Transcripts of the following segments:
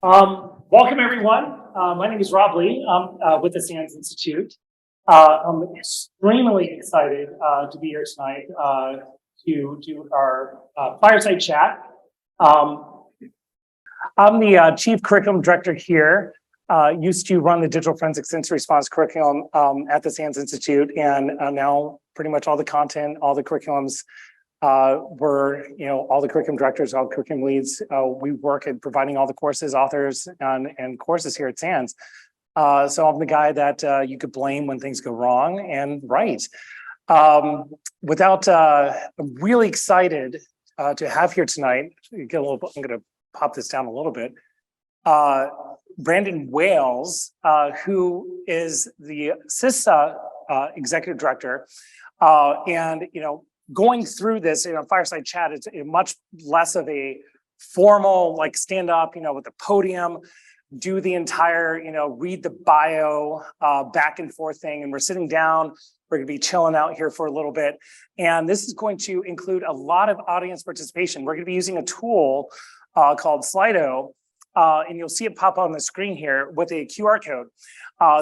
Welcome everyone. My name is Rob Lee. I'm with the SANS Institute. I'm extremely excited to be here tonight to do our fireside chat. I'm the Chief Curriculum Director here. Used to run the Digital Forensics Incident Response curriculum at the SANS Institute, and now pretty much all the content, all the curriculums we're, all the curriculum directors, all the curriculum leads, we work at providing all the courses, authors, and courses here at SANS. So I'm the guy that you could blame when things go wrong and right. I'm really excited to have here tonight. I'm going to pop this down a little bit. Brandon Wales, who is the CISA executive director, and going through this, fireside chat, it's much less of a formal, like stand up, with a podium, do the entire, read the bio, back and forth thing. And we're sitting down, we're gonna be chilling out here for a little bit. And this is going to include a lot of audience participation. We're gonna be using a tool called Slideto, and you'll see it pop on the screen here with a QR code.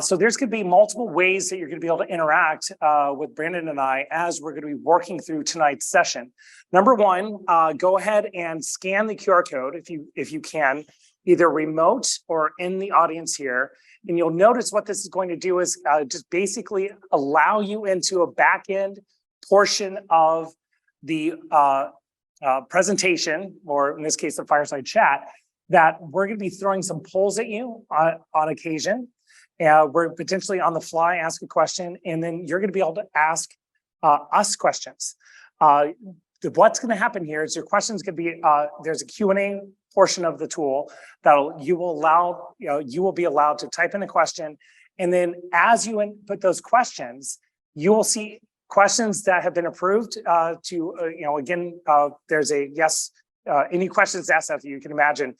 So there's going to be multiple ways that you're going to be able to interact with Brandon and I as we're going to be working through tonight's session. Number one, go ahead and scan the QR code if you can, either remote or in the audience here. And you'll notice what this is going to do is just basically allow you into a back-end portion of the presentation, or in this case, the fireside chat, that we're going to be throwing some polls at you on occasion. We're potentially on the fly, ask a question, and then you're going to be able to ask us questions. What's going to happen here is your questions could be, there's a Q&A portion of the tool that you will be allowed to type in a question. And then as you input those questions, you will see questions that have been approved there's a yes. Any questions asked after you can imagine,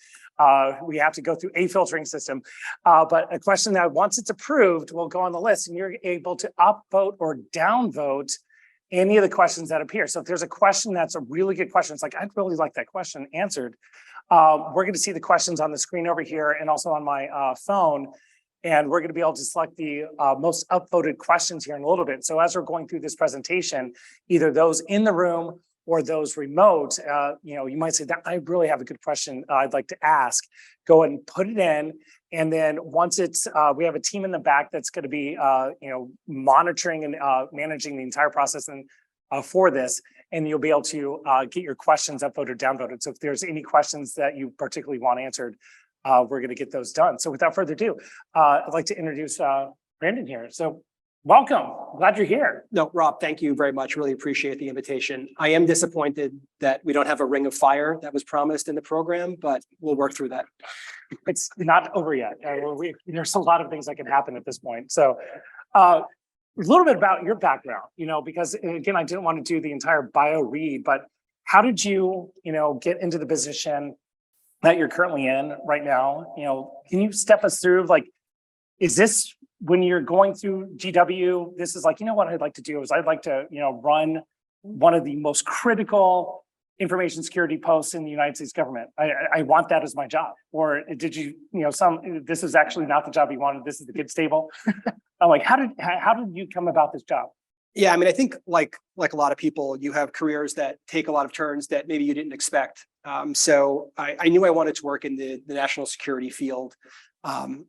we have to go through a filtering system. But a question that once it's approved will go on the list, and you're able to upvote or downvote any of the questions that appear. So if there's a question that's a really good question, it's like, I'd really like that question answered. We're going to see the questions on the screen over here and also on my phone. And we're going to be able to select the most upvoted questions here in a little bit. So as we're going through this presentation, either those in the room or those remote, you might say that I really have a good question I'd like to ask. Go ahead and put it in. And then once it's, we have a team in the back that's going to be, monitoring and managing the entire process and for this. And you'll be able to get your questions upvoted, downvoted. So if there's any questions that you particularly want answered, we're going to get those done. So without further ado, I'd like to introduce Brandon here. So welcome. Glad you're here. No, Rob, thank you very much. Really appreciate the invitation. I am disappointed that we don't have a ring of fire that was promised in the program, but we'll work through that. It's not over yet. There's a lot of things that can happen at this point. So a little bit about your background, because again, I didn't want to do the entire bio read, but how did you, get into the position that you're currently in right now? Can you step us through, is this when you're going through GW, this is like, what I'd like to do is I'd like to, run one of the most critical information security posts in the United States government. I want that as my job. Or did you, this is actually not the job you wanted. This is the kids table. I'm like, how did you come about this job? Yeah, I think like a lot of people, you have careers that take a lot of turns that maybe you didn't expect. So I knew I wanted to work in the national security field.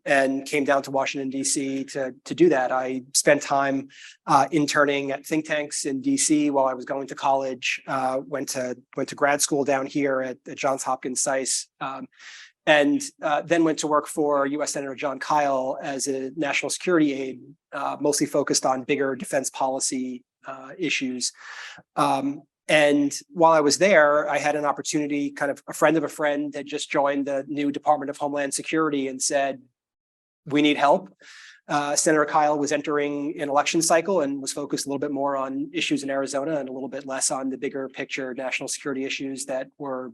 And came down to Washington, D.C. to do that. I spent time interning at think tanks in D.C. while I was going to college, went to grad school down here at Johns Hopkins SAIS, and then went to work for U.S. Senator John Kyle as a national security aide, mostly focused on bigger defense policy issues. And while I was there, I had an opportunity, kind of a friend of a friend had just joined the new Department of Homeland Security and said, we need help. Senator Kyle was entering an election cycle and was focused a little bit more on issues in Arizona and a little bit less on the bigger picture national security issues that were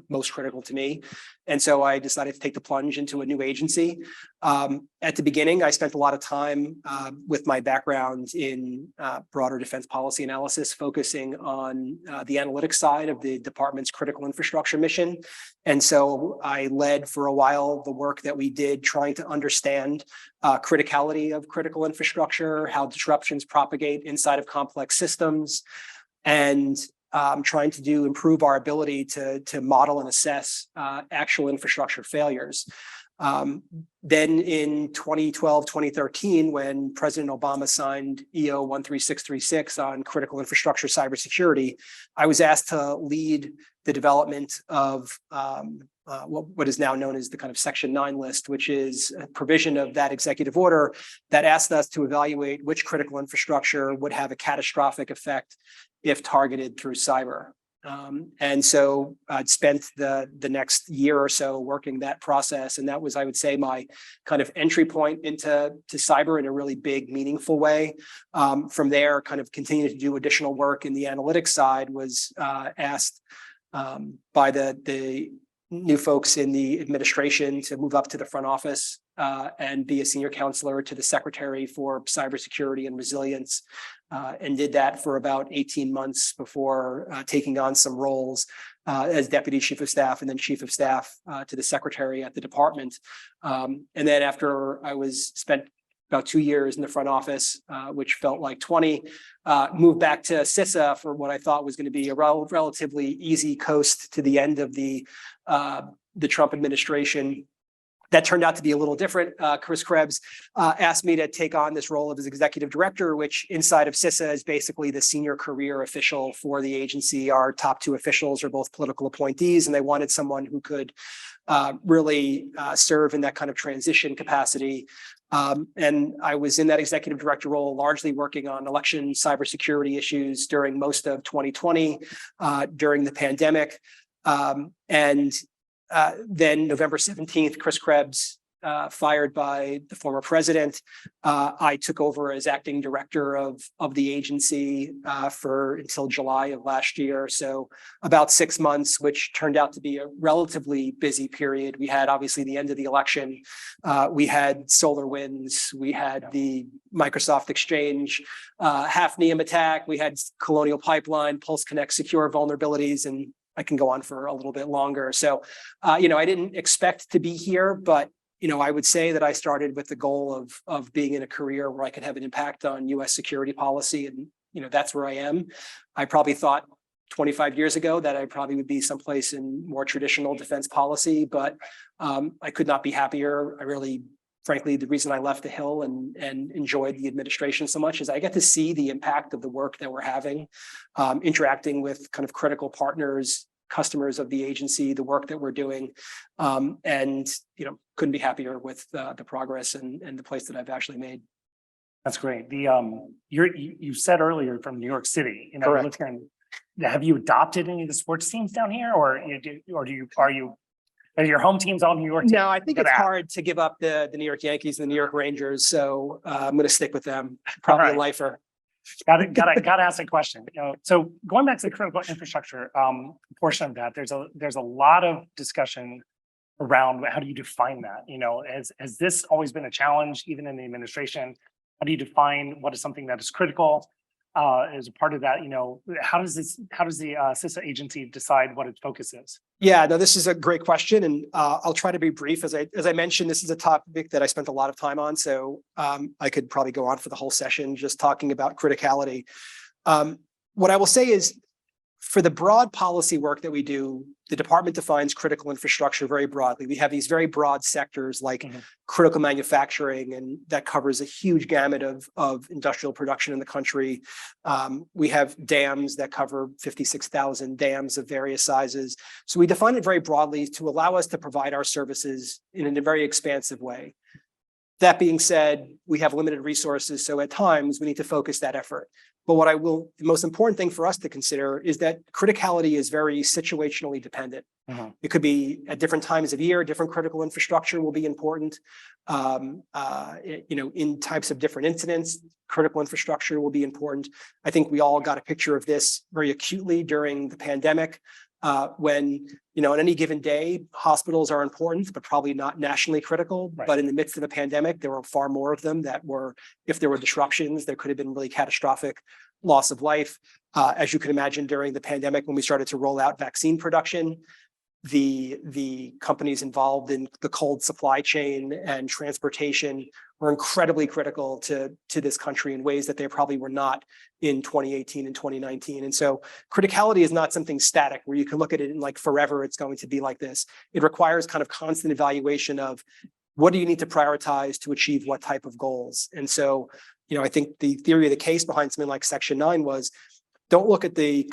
most critical to me. And so I decided to take the plunge into a new agency. At the beginning, I spent a lot of time with my background in broader defense policy analysis, focusing on the analytics side of the department's critical infrastructure mission. And so I led for a while the work that we did trying to understand criticality of critical infrastructure, how disruptions propagate inside of complex systems, and trying to improve our ability to model and assess actual infrastructure failures. Then in 2012, 2013, when President Obama signed EO 13636 on critical infrastructure cybersecurity, I was asked to lead the development of what is now known as the kind of Section 9 list, which is a provision of that executive order that asked us to evaluate which critical infrastructure would have a catastrophic effect if targeted through cyber. And so I'd spent the next year or so working that process. And that was, I would say, my kind of entry point into cyber in a really big, meaningful way. From there, kind of continued to do additional work in the analytics side, was asked by the new folks in the administration to move up to the front office and be a senior counselor to the Secretary for Cybersecurity and Resilience, and did that for about 18 months before taking on some roles as Deputy Chief of Staff and then Chief of Staff to the Secretary at the department. And then after I spent about 2 years in the front office, which felt like 20, moved back to CISA for what I thought was going to be a relatively easy coast to the end of the Trump administration. That turned out to be a little different. Chris Krebs asked me to take on this role of his executive director, which inside of CISA is basically the senior career official for the agency. Our top two officials are both political appointees, and they wanted someone who could really serve in that kind of transition capacity. And I was in that executive director role, largely working on election cybersecurity issues during most of 2020, during the pandemic. Then November 17th, Chris Krebs, fired by the former president. I took over as acting director of the agency until July of last year. So about 6 months, which turned out to be a relatively busy period. We had obviously the end of the election. We had SolarWinds. We had the Microsoft Exchange Hafnium attack. We had Colonial Pipeline, Pulse Connect secure vulnerabilities, and I can go on for a little bit longer. So, I didn't expect to be here, but, I would say that I started with the goal of being in a career where I could have an impact on U.S. security policy. And, that's where I am. I probably thought 25 years ago that I probably would be someplace in more traditional defense policy, but I could not be happier. Frankly, the reason I left the Hill and enjoyed the administration so much is I get to see the impact of the work that we're having, interacting with kind of critical partners, customers of the agency, the work that we're doing, and couldn't be happier with the progress and the place that I've actually made. That's great. You said earlier from New York City. Correct. Have you adopted any of the sports teams down here, or are your home teams all New York teams? No, I think it's hard to give up the New York Yankees and the New York Rangers. So I'm going to stick with them. Probably a lifer. Got to ask a question. So going back to the critical infrastructure portion of that, there's a lot of discussion around how do you define that? Has this always been a challenge, even in the administration? How do you define what is something that is critical? As a part of that, how does the CISA agency decide what its focus is? Yeah, no, this is a great question, and I'll try to be brief. As I mentioned, this is a topic that I spent a lot of time on, so I could probably go on for the whole session just talking about criticality. What I will say is, for the broad policy work that we do, the department defines critical infrastructure very broadly. We have these very broad sectors like critical manufacturing, and that covers a huge gamut of industrial production in the country. We have dams that cover 56,000 dams of various sizes. So we define it very broadly to allow us to provide our services in a very expansive way. That being said, we have limited resources, so at times we need to focus that effort. But the most important thing for us to consider is that criticality is very situationally dependent. It could be at different times of year, different critical infrastructure will be important. In types of different incidents, critical infrastructure will be important. I think we all got a picture of this very acutely during the pandemic. when, on any given day, hospitals are important, but probably not nationally critical. Right. But in the midst of a pandemic, there were far more of them that were, if there were disruptions, there could have been really catastrophic loss of life. As you can imagine, during the pandemic, when we started to roll out vaccine production, the companies involved in the cold supply chain and transportation were incredibly critical to this country in ways that they probably were not in 2018 and 2019. And so criticality is not something static where you can look at it and like forever it's going to be like this. It requires kind of constant evaluation of what do you need to prioritize to achieve what type of goals. And so, I think the theory of the case behind something like Section 9 was don't look at the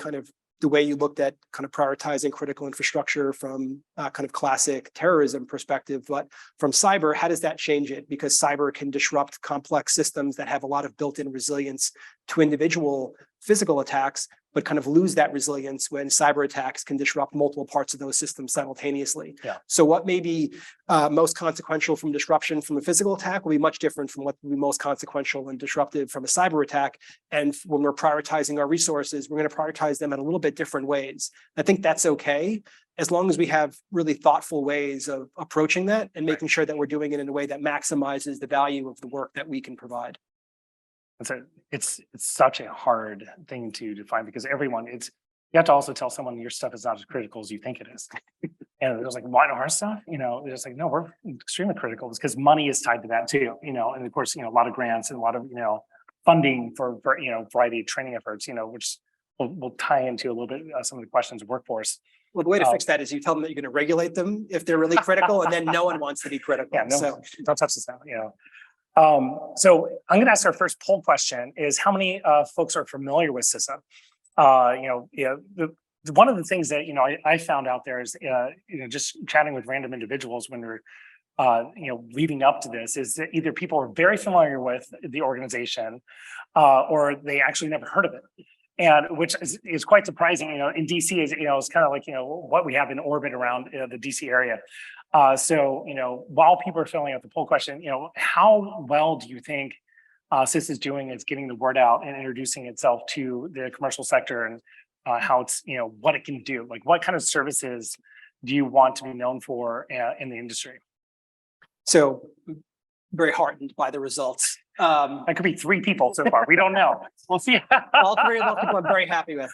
way you looked at kind of prioritizing critical infrastructure from kind of classic terrorism perspective, but from cyber, how does that change it? Because cyber can disrupt complex systems that have a lot of built-in resilience to individual physical attacks, but kind of lose that resilience when cyber attacks can disrupt multiple parts of those systems simultaneously. Yeah. So what may be most consequential from disruption from a physical attack will be much different from what will be most consequential and disruptive from a cyber attack. And when we're prioritizing our resources, we're going to prioritize them in a little bit different ways. I think that's okay, as long as we have really thoughtful ways of approaching that and making sure that we're doing it in a way that maximizes the value of the work that we can provide. It's such a hard thing to define because you have to also tell someone your stuff is not as critical as you think it is. And it was like, why our stuff? They're just like, no, we're extremely critical. It's because money is tied to that too, and of course, a lot of grants and a lot of, funding for variety of training efforts, which will tie into a little bit some of the questions of workforce. Well, the way to fix that is you tell them that you're going to regulate them if they're really critical, and then no one wants to be critical. Yeah, no, so don't touch this now, So I'm going to ask our first poll question is how many folks are familiar with CISA? One of the things that, I found out there is, just chatting with random individuals when they're, leading up to this is that either people are very familiar with the organization or they actually never heard of it. And which is quite surprising, in DC is, it's kind of like, what we have in orbit around the DC area. So, while people are filling out the poll question, how well do you think CIS is doing is getting the word out and introducing itself to the commercial sector and how it's, what it can do? Like what kind of services do you want to be known for in the industry? So very heartened by the results. That could be 3 people so far. We don't know. We'll see. All 3 of those people I'm very happy with.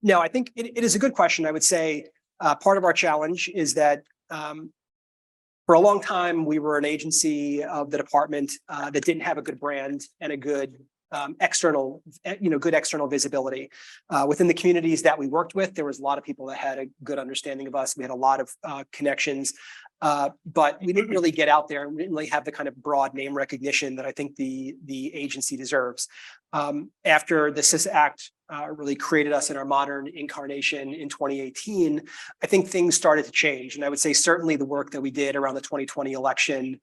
No, I think it is a good question. I would say part of our challenge is that for a long time, we were an agency of the department that didn't have a good brand and a good external visibility. Within the communities that we worked with, there was a lot of people that had a good understanding of us. We had a lot of connections, but we didn't really get out there and we didn't really have the kind of broad name recognition that I think the agency deserves. After the CIS Act really created us in our modern incarnation in 2018, I think things started to change. And I would say certainly the work that we did around the 2020 election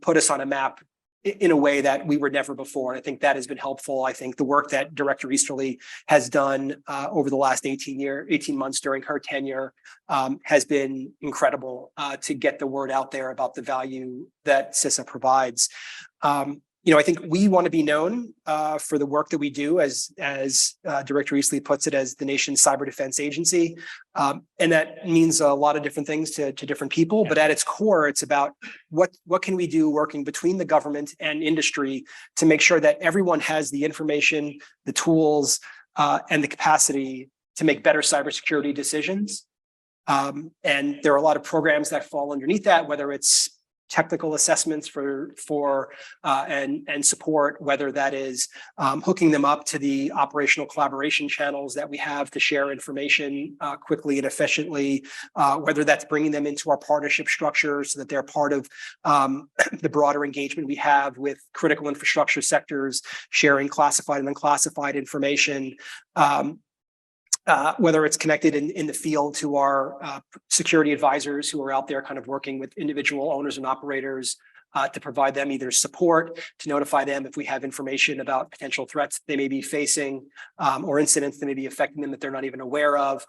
put us on a map in a way that we were never before. And I think that has been helpful. I think the work that Director Easterly has done over the last 18 months during her tenure has been incredible to get the word out there about the value that CISA provides. I think we want to be known for the work that we do as Director Easterly puts it, as the nation's cyber defense agency. And that means a lot of different things to different people. Yeah. But at its core, it's about what can we do working between the government and industry to make sure that everyone has the information, the tools, and the capacity to make better cybersecurity decisions. And there are a lot of programs that fall underneath that, whether it's technical assessments and support, whether that is hooking them up to the operational collaboration channels that we have to share information quickly and efficiently, whether that's bringing them into our partnership structure so that they're part of the broader engagement we have with critical infrastructure sectors, sharing classified and unclassified information. Whether it's connected in the field to our security advisors who are out there kind of working with individual owners and operators to provide them either support, to notify them if we have information about potential threats they may be facing or incidents that may be affecting them that they're not even aware of.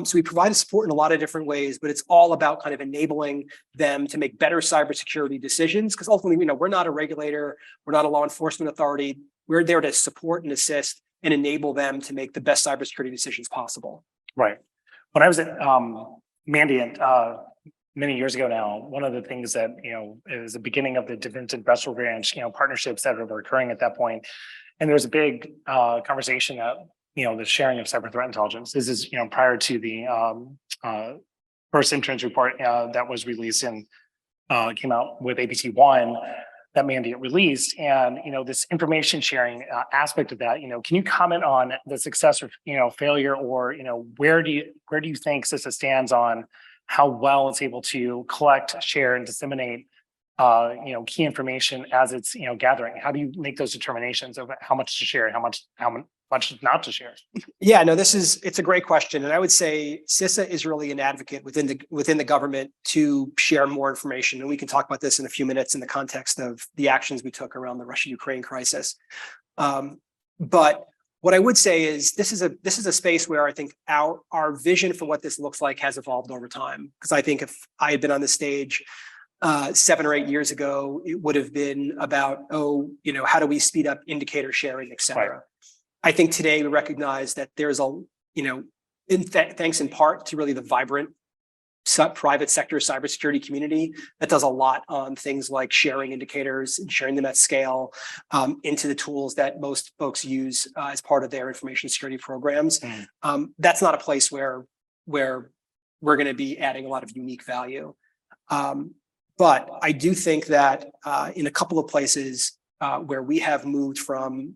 So we provide support in a lot of different ways, but it's all about kind of enabling them to make better cybersecurity decisions. Because ultimately, we're not a regulator, we're not a law enforcement authority. We're there to support and assist and enable them to make the best cybersecurity decisions possible. Right. When I was at Mandiant many years ago now, one of the things that, it was the beginning of the Defense Industrial Branch, partnerships that were occurring at that point. And there was a big conversation that, the sharing of cyber threat intelligence. This is, prior to the first insurance report that was released and came out with APT1 that Mandiant released. And, this information sharing aspect of that, can you comment on the success or, failure, or, where do you think CISA stands on how well it's able to collect, share, and disseminate key information as it's, gathering? How do you make those determinations of how much to share and how much not to share? Yeah, no, it's a great question. And I would say CISA is really an advocate within the government to share more information. And we can talk about this in a few minutes in the context of the actions we took around the Russia-Ukraine crisis. But what I would say is this is a space where I think our vision for what this looks like has evolved over time. Because I think if I had been on the stage 7 or 8 years ago, it would have been about, how do we speed up indicator sharing, et cetera. Right. I think today we recognize that there's thanks in part to really the vibrant private sector cybersecurity community that does a lot on things like sharing indicators and sharing them at scale into the tools that most folks use as part of their information security programs. That's not a place where we're going to be adding a lot of unique value. But I do think that in a couple of places where we have moved from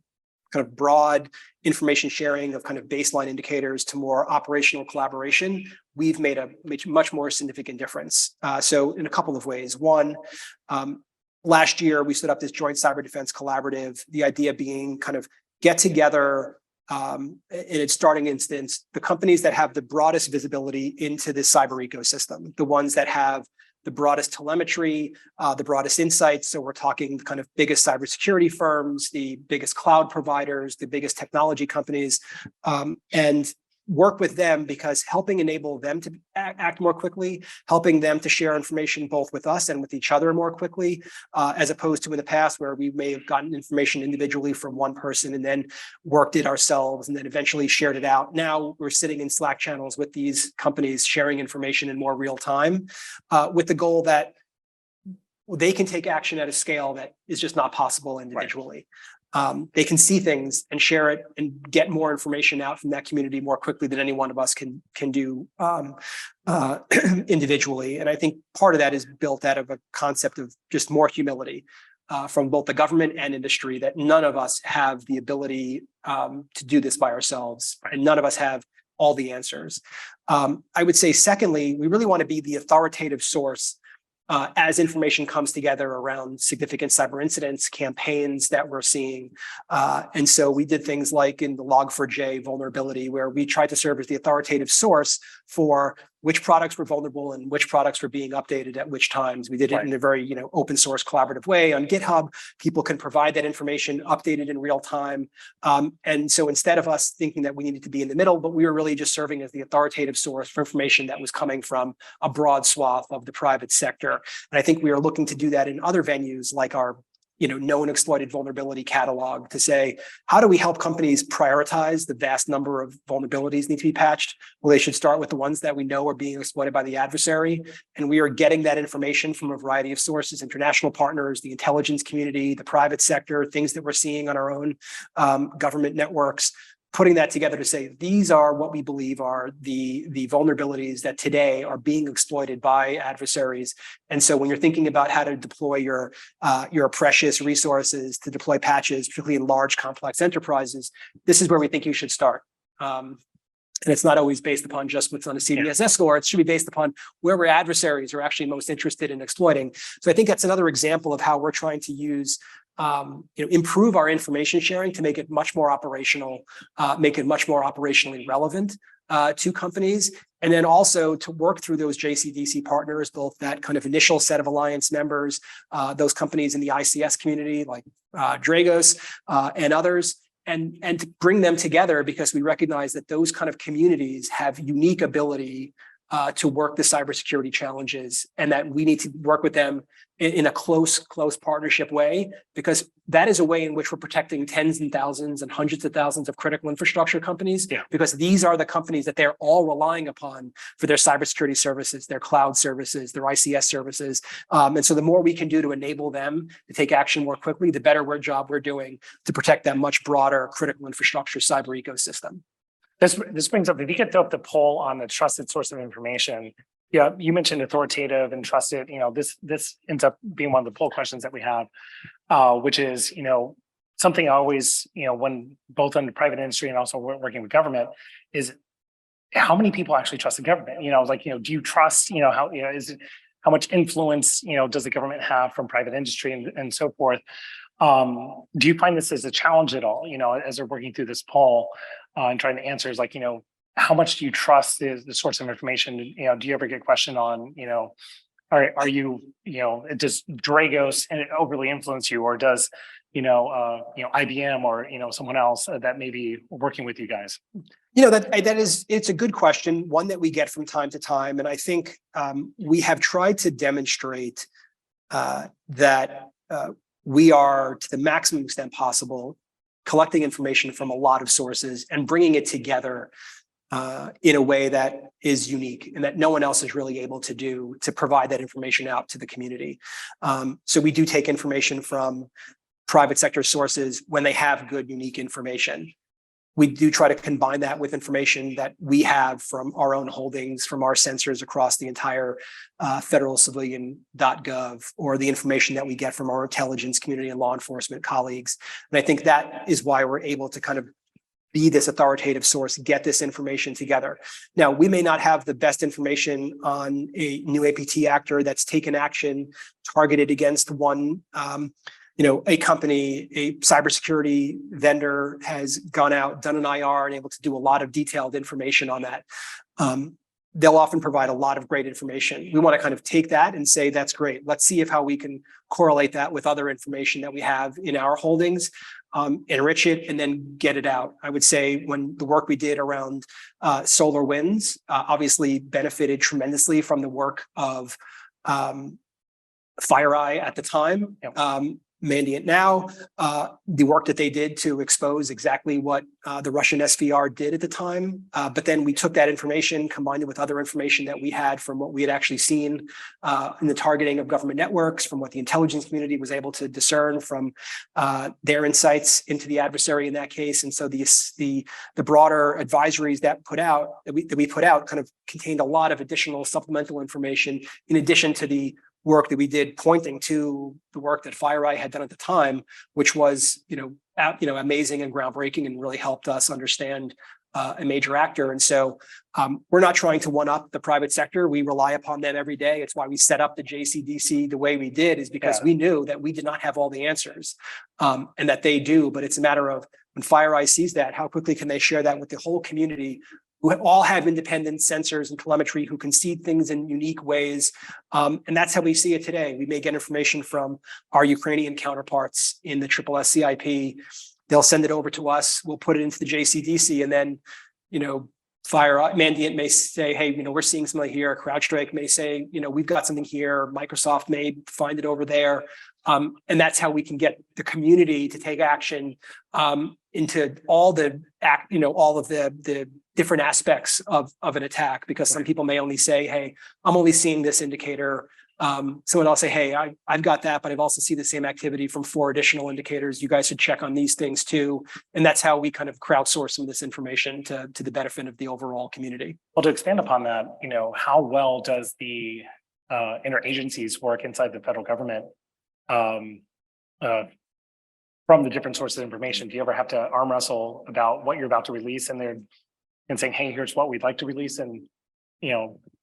kind of broad information sharing of kind of baseline indicators to more operational collaboration, we've made a much more significant difference. So in a couple of ways. One, last year we stood up this joint cyber defense collaborative, the idea being kind of get together in its starting instance, the companies that have the broadest visibility into this cyber ecosystem, the ones that have the broadest telemetry, the broadest insights. So we're talking the kind of biggest cybersecurity firms, the biggest cloud providers, the biggest technology companies, and work with them, because helping enable them to act more quickly, helping them to share information both with us and with each other more quickly, as opposed to in the past where we may have gotten information individually from one person and then worked it ourselves and then eventually shared it out. Now we're sitting in Slack channels with these companies sharing information in more real time, with the goal that they can take action at a scale that is just not possible individually. Right. They can see things and share it and get more information out from that community more quickly than any one of us can do individually. And I think part of that is built out of a concept of just more humility from both the government and industry, that none of us have the ability to do this by ourselves, and none of us have all the answers. I would say, secondly, we really want to be the authoritative source as information comes together around significant cyber incidents, campaigns that we're seeing. And so we did things like in the Log4j vulnerability, where we tried to serve as the authoritative source for which products were vulnerable and which products were being updated at which times. We did it in a very open source collaborative way on GitHub. People can provide that information updated in real time. And so instead of us thinking that we needed to be in the middle, but we were really just serving as the authoritative source for information that was coming from a broad swath of the private sector. And I think we are looking to do that in other venues like our known exploited vulnerability catalog, to say, how do we help companies prioritize the vast number of vulnerabilities need to be patched? Well, they should start with the ones that we know are being exploited by the adversary. And we are getting that information from a variety of sources, international partners, the intelligence community, the private sector, things that we're seeing on our own government networks, putting that together to say, these are what we believe are the vulnerabilities that today are being exploited by adversaries. And so when you're thinking about how to deploy your precious resources to deploy patches, particularly in large, complex enterprises, this is where we think you should start. And it's not always based upon just what's on a CDSS score. It should be based upon where adversaries are actually most interested in exploiting. So I think that's another example of how we're trying to use improve our information sharing to make it much more operational, make it much more operationally relevant to companies, and then also to work through those JCDC partners, both that kind of initial set of alliance members, those companies in the ICS community like Dragos and others, and to bring them together, because we recognize that those kind of communities have unique ability to work the cybersecurity challenges, and that we need to work with them in a close partnership way, because that is a way in which we're protecting tens and thousands and hundreds of thousands of critical infrastructure companies, because these are the companies that they're all relying upon for their cybersecurity services, their cloud services, their ICS services. And so the more we can do to enable them to take action more quickly, the better job we're doing to protect that much broader critical infrastructure cyber ecosystem. This brings up, if you could throw up the poll on the trusted source of information. Yeah, you mentioned authoritative and trusted. This ends up being one of the poll questions that we have, which is, something I always, when both in the private industry and also working with government, is how many people actually trust the government? Do you trust, how much influence, does the government have from private industry and so forth? Do you find this as a challenge at all, as they're working through this poll and trying to answer, is how much do you trust the source of information? Do you ever get questioned on, are you, does Dragos overly influence you, or does, IBM or, someone else that may be working with you guys? It's a good question, one that we get from time to time. And I think we have tried to demonstrate that we are, to the maximum extent possible, collecting information from a lot of sources and bringing it together in a way that is unique and that no one else is really able to do, to provide that information out to the community. So we do take information from private sector sources when they have good, unique information. We do try to combine that with information that we have from our own holdings, from our sensors across the entire federal civilian.gov, or the information that we get from our intelligence community and law enforcement colleagues. And I think that is why we're able to kind of be this authoritative source, get this information together. Now, we may not have the best information on a new APT actor that's taken action targeted against one a company, a cybersecurity vendor has gone out, done an IR, and able to do a lot of detailed information on that. They'll often provide a lot of great information. We want to kind of take that and say, that's great. Let's see how we can correlate that with other information that we have in our holdings, enrich it, and then get it out. I would say when the work we did around solar winds obviously benefited tremendously from the work of FireEye at the time. Mandiant now, the work that they did to expose exactly what the Russian SVR did at the time. But then we took that information, combined it with other information that we had from what we had actually seen in the targeting of government networks, from what the intelligence community was able to discern from their insights into the adversary in that case. And so the broader advisories that we put out kind of contained a lot of additional supplemental information, in addition to the work that we did pointing to the work that FireEye had done at the time, which was, amazing and groundbreaking, and really helped us understand a major actor. And so we're not trying to one up the private sector. We rely upon them every day. It's why we set up the JCDC the way we did, is because we knew that we did not have all the answers, and that they do. But it's a matter of, when FireEye sees that, how quickly can they share that with the whole community, who all have independent sensors and telemetry, who can see things in unique ways. And that's how we see it today. We may get information from our Ukrainian counterparts in the SSCIP. They'll send it over to us. We'll put it into the JCDC, and then, Mandiant may say, hey, we're seeing something here. CrowdStrike may say, we've got something here. Microsoft may find it over there. And that's how we can get the community to take action into all the different aspects of an attack, because some people may only say, hey, I'm only seeing this indicator. Someone else say, hey, I've got that, but I've also seen the same activity from 4 additional indicators. You guys should check on these things too. And that's how we kind of crowdsource some of this information to the benefit of the overall community. Well, to expand upon that, how well does the interagencies work inside the federal government from the different sources of information? Do you ever have to arm wrestle about what you're about to release, and saying, hey, here's what we'd like to release, and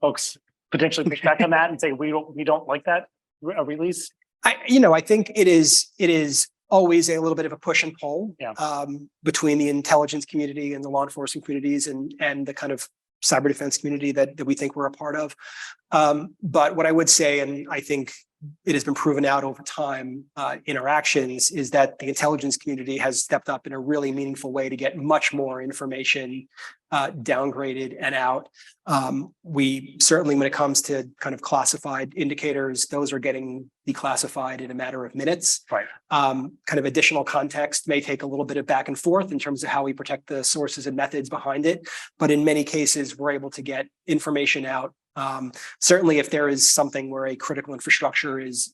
folks potentially push back on that and say, we don't like that release? I think it is always a little bit of a push and pull between the intelligence community and the law enforcement communities and the kind of cyber defense community that we think we're a part of. But what I would say, and I think it has been proven out over time, interactions, is that the intelligence community has stepped up in a really meaningful way to get much more information downgraded and out. We certainly, when it comes to kind of classified indicators, those are getting declassified in a matter of minutes. Right. Kind of additional context may take a little bit of back and forth in terms of how we protect the sources and methods behind it. But in many cases, we're able to get information out. Certainly, if there is something where a critical infrastructure is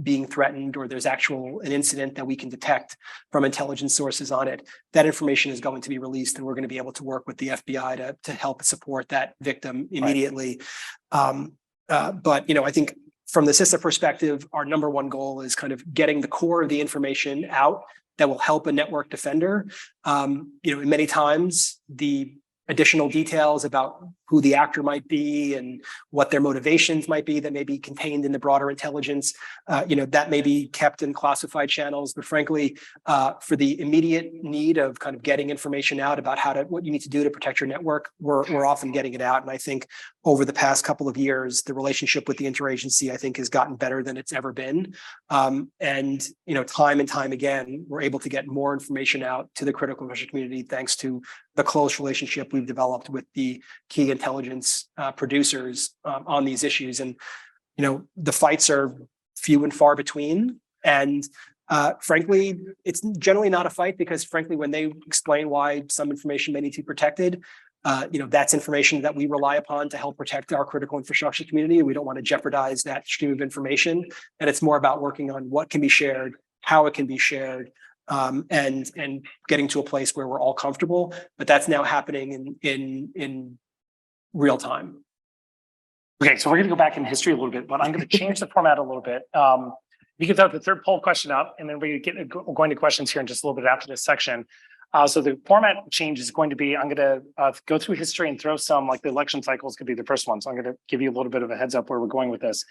being threatened, or there's an incident that we can detect from intelligence sources on it, that information is going to be released, and we're going to be able to work with the FBI to help support that victim immediately. Right. But I think from the CISA perspective, our number one goal is kind of getting the core of the information out that will help a network defender. Many times the additional details about who the actor might be and what their motivations might be that may be contained in the broader intelligence, that may be kept in classified channels. But frankly, for the immediate need of kind of getting information out about what you need to do to protect your network, we're often getting it out. And I think over the past couple of years, the relationship with the Interagency, I think, has gotten better than it's ever been. And time and time again, we're able to get more information out to the critical infrastructure community thanks to the close relationship we've developed with the key intelligence producers on these issues. And the fights are few and far between. And frankly, it's generally not a fight, because frankly, when they explain why some information may need to be protected, that's information that we rely upon to help protect our critical infrastructure community. We don't want to jeopardize that stream of information. And it's more about working on what can be shared, how it can be shared, and getting to a place where we're all comfortable. But that's now happening in real time. Okay, so we're going to go back in history a little bit, but I'm going to change the format a little bit. You can throw the third poll question up, and then we're going to questions here in just a little bit after this section. So the format change is going to be, I'm going to go through history and throw some, like the election cycles could be the first one. So I'm going to give you a little bit of a heads up where we're going with this.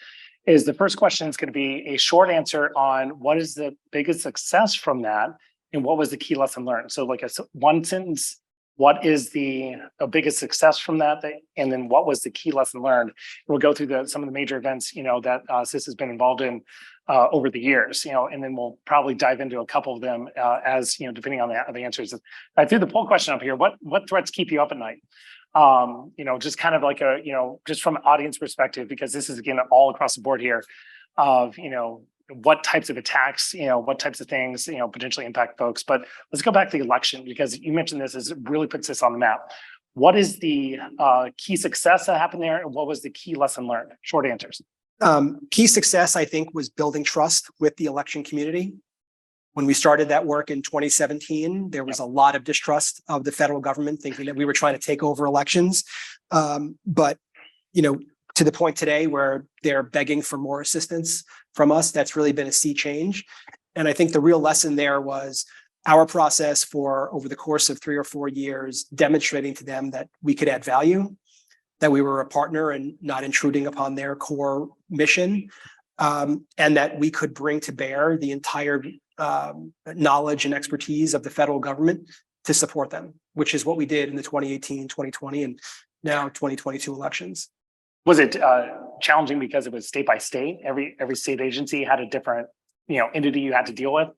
Is the first question is going to be a short answer on what is the biggest success from that and what was the key lesson learned. So like one sentence, what is the biggest success from that? And then what was the key lesson learned? We'll go through some of the major events, that CIS has been involved in over the years, and then we'll probably dive into a couple of them as, depending on the answers. I threw the poll question up here. What threats keep you up at night? Just kind of like just from an audience perspective, because this is, again, all across the board here of, what types of attacks, what types of things, potentially impact folks. But let's go back to the election, because you mentioned this as it really puts this on the map. What is the key success that happened there? And what was the key lesson learned? Short answers. Key success, I think, was building trust with the election community. When we started that work in 2017, there was a lot of distrust of the federal government, thinking that we were trying to take over elections. But, to the point today where they're begging for more assistance from us, that's really been a sea change. And I think the real lesson there was our process for over the course of 3 or 4 years, demonstrating to them that we could add value, that we were a partner and not intruding upon their core mission, and that we could bring to bear the entire knowledge and expertise of the federal government to support them, which is what we did in the 2018, 2020, and now 2022 elections. Was it challenging because it was state by state? Every state agency had a different, entity you had to deal with?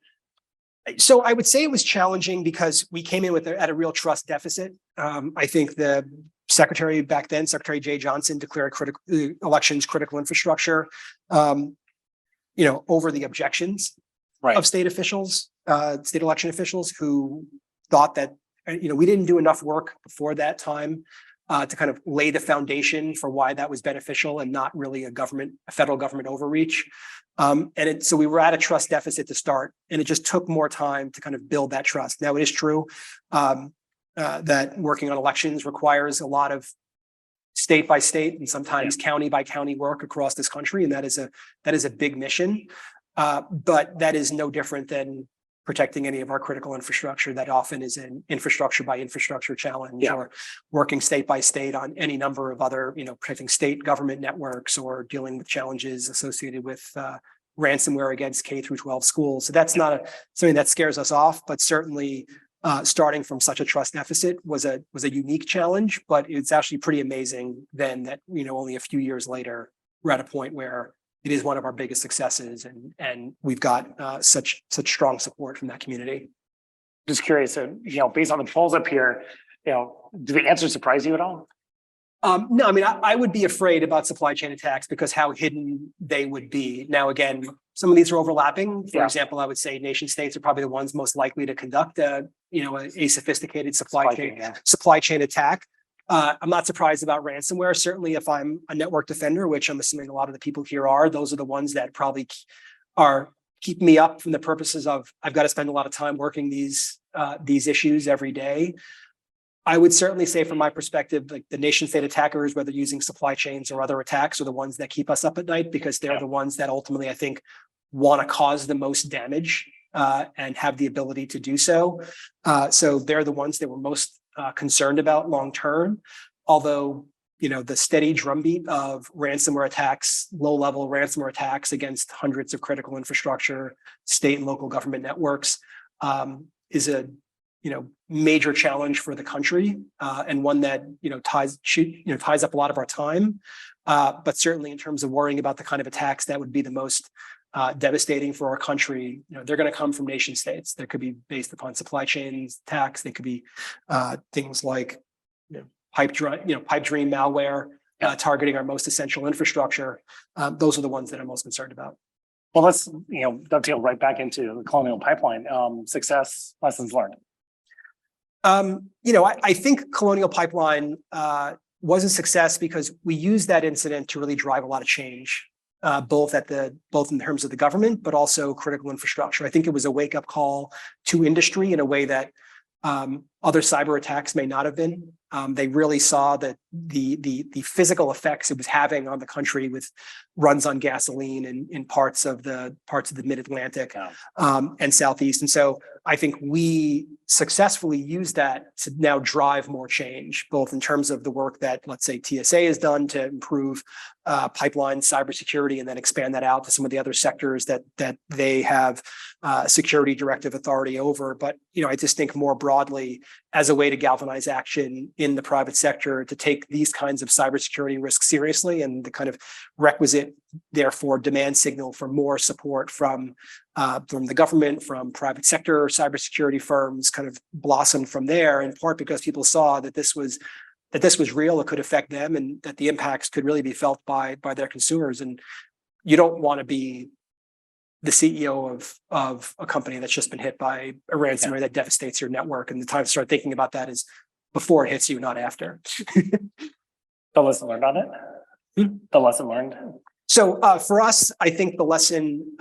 So I would say it was challenging because we came in at a real trust deficit. I think the secretary back then, Secretary Jay Johnson, declared elections critical infrastructure, over the objections of state officials, state election officials, who thought that, we didn't do enough work before that time to kind of lay the foundation for why that was beneficial and not really a federal government overreach. So we were at a trust deficit to start, and it just took more time to kind of build that trust. Now, it is true that working on elections requires a lot of state by state and sometimes county by county work across this country, and that is a big mission. But that is no different than protecting any of our critical infrastructure. That often is an infrastructure by infrastructure challenge, or working state by state on any number of other, protecting state government networks, or dealing with challenges associated with ransomware against K through 12 schools. So that's not something that scares us off, but certainly starting from such a trust deficit was a unique challenge. But it's actually pretty amazing then that, only a few years later, we're at a point where it is one of our biggest successes, and we've got such strong support from that community. Just curious, based on the polls up here, do the answers surprise you at all? No, I mean, I would be afraid about supply chain attacks because how hidden they would be. Now, again, some of these are overlapping. For example, I would say nation states are probably the ones most likely to conduct a sophisticated supply chain attack. I'm not surprised about ransomware. Certainly, if I'm a network defender, which I'm assuming a lot of the people here are, those are the ones that probably are keeping me up from the purposes of I've got to spend a lot of time working these issues every day. I would certainly say from my perspective, like the nation state attackers, whether using supply chains or other attacks, are the ones that keep us up at night because they're the ones that ultimately, I think, want to cause the most damage and have the ability to do so. So they're the ones that we're most concerned about long term. Although, the steady drumbeat of ransomware attacks, low-level ransomware attacks against hundreds of critical infrastructure, state and local government networks is a major challenge for the country and one that ties up a lot of our time. But certainly in terms of worrying about the kind of attacks that would be the most devastating for our country, they're going to come from nation states. They could be based upon supply chains attacks. They could be things like pipe dream malware targeting our most essential infrastructure. Those are the ones that I'm most concerned about. Well, let's dovetail right back into the Colonial Pipeline success, lessons learned. I think Colonial Pipeline was a success because we used that incident to really drive a lot of change, both in terms of the government, but also critical infrastructure. I think it was a wake-up call to industry in a way that other cyber attacks may not have been. They really saw that the physical effects it was having on the country with runs on gasoline in parts of the mid-Atlantic and Southeast. And so I think we successfully used that to now drive more change, both in terms of the work that, let's say, TSA has done to improve pipeline cybersecurity and then expand that out to some of the other sectors that they have security directive authority over. But, I just think more broadly as a way to galvanize action in the private sector to take these kinds of cybersecurity risks seriously, and the kind of requisite, therefore, demand signal for more support from the government, from private sector cybersecurity firms kind of blossomed from there, in part because people saw that this was real, it could affect them, and that the impacts could really be felt by their consumers. And you don't want to be the CEO of a company that's just been hit by a ransomware that devastates your network. And the time to start thinking about that is before it hits you, not after. The lesson learned on it? The lesson learned? So for us, I think the lesson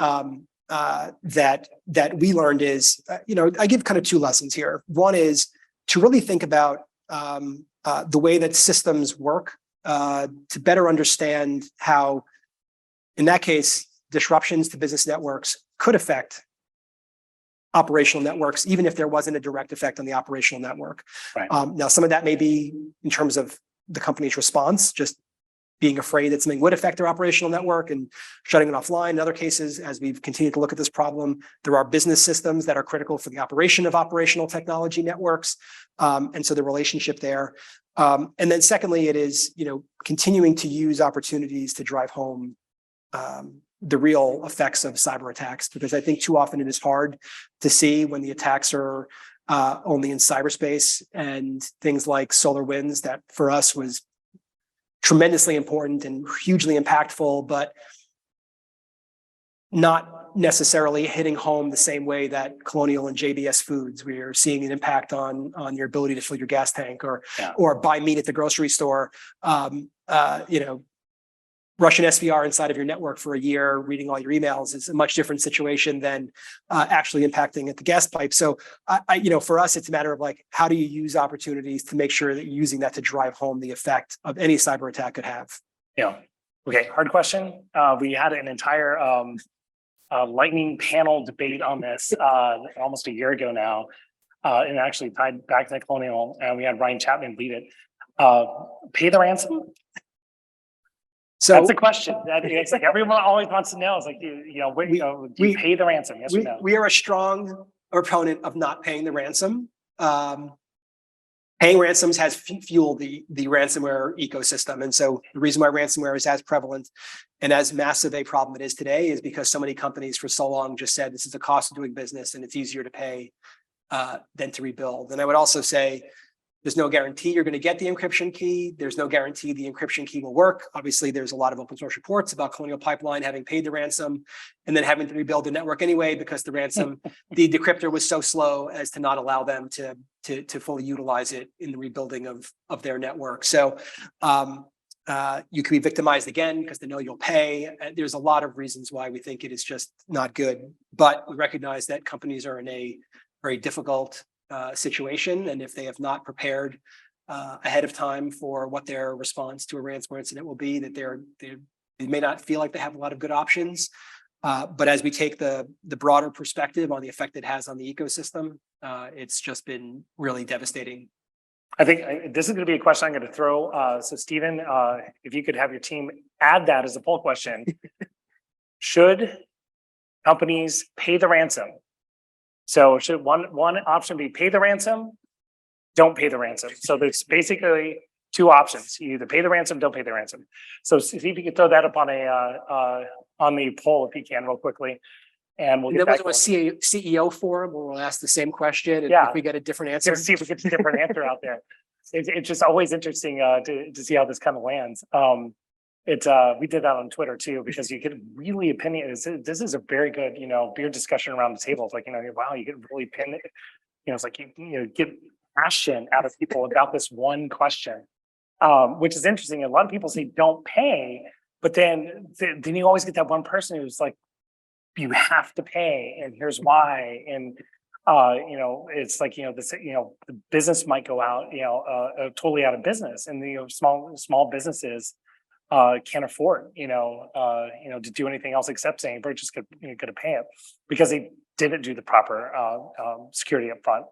that we learned is, I give kind of two lessons here. One is to really think about the way that systems work, to better understand how, in that case, disruptions to business networks could affect operational networks, even if there wasn't a direct effect on the operational network. Right. Now, some of that may be in terms of the company's response, just being afraid that something would affect their operational network and shutting it offline. In other cases, as we've continued to look at this problem, there are business systems that are critical for the operation of operational technology networks. And so the relationship there. And then secondly, it is, continuing to use opportunities to drive home the real effects of cyber attacks, because I think too often it is hard to see when the attacks are only in cyberspace, and things like SolarWinds, that for us was tremendously important and hugely impactful, but not necessarily hitting home the same way that Colonial and JBS Foods, we are seeing an impact on your ability to fill your gas tank or buy meat at the grocery store. Russian SVR inside of your network for a year, reading all your emails, is a much different situation than actually impacting at the gas pipe. So, for us, it's a matter of like, how do you use opportunities to make sure that you're using that to drive home the effect of any cyber attack could have? Yeah. Okay. Hard question. We had an entire lightning panel debate on this almost a year ago now, and actually tied back to Colonial, and we had Ryan Chapman lead it. Pay the ransom? So that's a question. It's like everyone always wants to know. It's like, do you pay the ransom? Yes or no? We are a strong proponent of not paying the ransom. paying ransoms has fueled the ransomware ecosystem. And so the reason why ransomware is as prevalent and as massive a problem it is today is because so many companies for so long just said this is the cost of doing business and it's easier to pay than to rebuild. And I would also say there's no guarantee you're going to get the encryption key. There's no guarantee the encryption key will work. Obviously, there's a lot of open source reports about Colonial Pipeline having paid the ransom and then having to rebuild the network anyway because the ransom, the decryptor was so slow as to not allow them to fully utilize it in the rebuilding of their network. So you can be victimized again because they know you'll pay. There's a lot of reasons why we think it is just not good, but we recognize that companies are in a very difficult situation, and if they have not prepared ahead of time for what their response to a ransomware incident will be, that they may not feel like they have a lot of good options. But as we take the broader perspective on the effect it has on the ecosystem, it's just been really devastating. I think this is going to be a question I'm going to throw. So Stephen, if you could have your team add that as a poll question. Should companies pay the ransom? So should one option be pay the ransom, don't pay the ransom? So there's basically two options. You either pay the ransom, don't pay the ransom. So see if you could throw that up on the poll if you can real quickly. And we'll get back to a CEO forum where we'll ask the same question and if we get a different answer. See if we get a different answer out there. It's just always interesting to see how this kind of lands. We did that on Twitter too, because you could really opinion. This is a very good, beer discussion around the table. It's like, wow, you could really pin it. It's like, get passion out of people about this one question, which is interesting. A lot of people say don't pay, but then you always get that one person who's like, you have to pay, and here's why. And it's like, the business might go out, totally out of business, and small businesses can't afford, to do anything else except saying we're just going to pay it because they didn't do the proper security up front,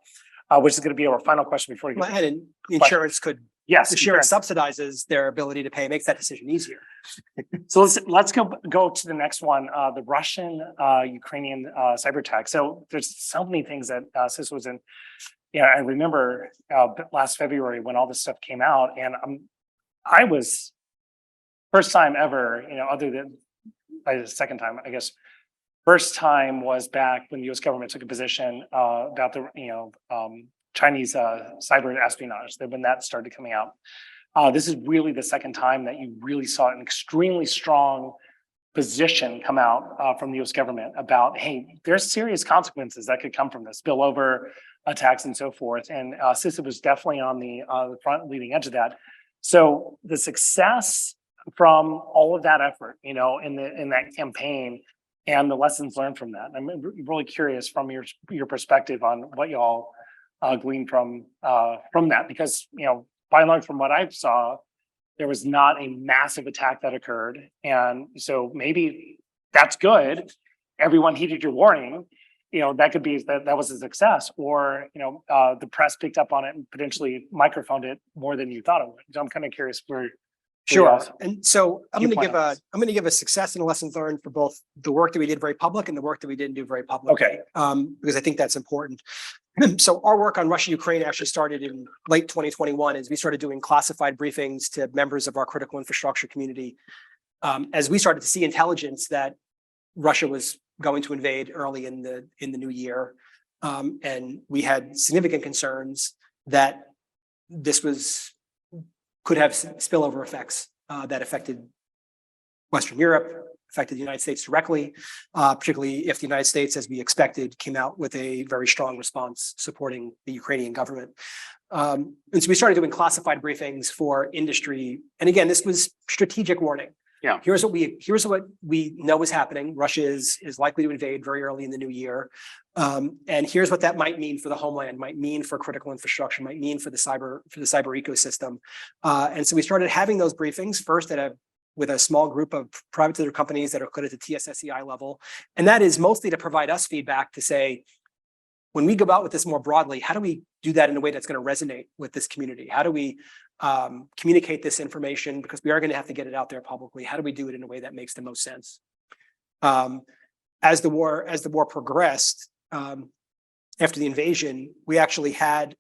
which is going to be our final question before you go. And insurance could. Yes, insurance subsidizes their ability to pay, makes that decision easier. So let's go to the next one, the Russian Ukrainian cyber attack. So there's so many things that CIS was in. I remember last February when all this stuff came out, and I was first time ever, other than the second time, I guess. First time was back when the U.S. government took a position about the Chinese cyber espionage. When that started coming out. This is really the second time that you really saw an extremely strong position come out from the U.S. government about, hey, there's serious consequences that could come from this, spillover attacks and so forth. And CISA was definitely on the front leading edge of that. So the success from all of that effort, in that campaign and the lessons learned from that. I'm really curious from your perspective on what y'all glean from that, because by and large, from what I saw, there was not a massive attack that occurred, and so maybe that's good. Everyone heeded your warning. That could be that was a success, or the press picked up on it and potentially microphoned it more than you thought it would. So I'm kind of curious where. Sure. And so I'm going to give a success and a lessons learned for both the work that we did very public and the work that we didn't do very public. Okay. Because I think that's important. So our work on Russia-Ukraine actually started in late 2021 as we started doing classified briefings to members of our critical infrastructure community. As we started to see intelligence that Russia was going to invade early in the new year. And we had significant concerns that this could have spillover effects that affected Western Europe, affected the United States directly, particularly if the United States, as we expected, came out with a very strong response supporting the Ukrainian government. And so we started doing classified briefings for industry. And again, this was strategic warning. Yeah. Here's what we know is happening. Russia is likely to invade very early in the new year. And here's what that might mean for the homeland, might mean for critical infrastructure, might mean for the cyber ecosystem. And so we started having those briefings first with a small group of private sector companies that are coded to TSSCI level. And that is mostly to provide us feedback to say, when we go out with this more broadly, how do we do that in a way that's going to resonate with this community? How do we communicate this information? Because we are going to have to get it out there publicly. How do we do it in a way that makes the most sense? As the war progressed, after the invasion, we actually had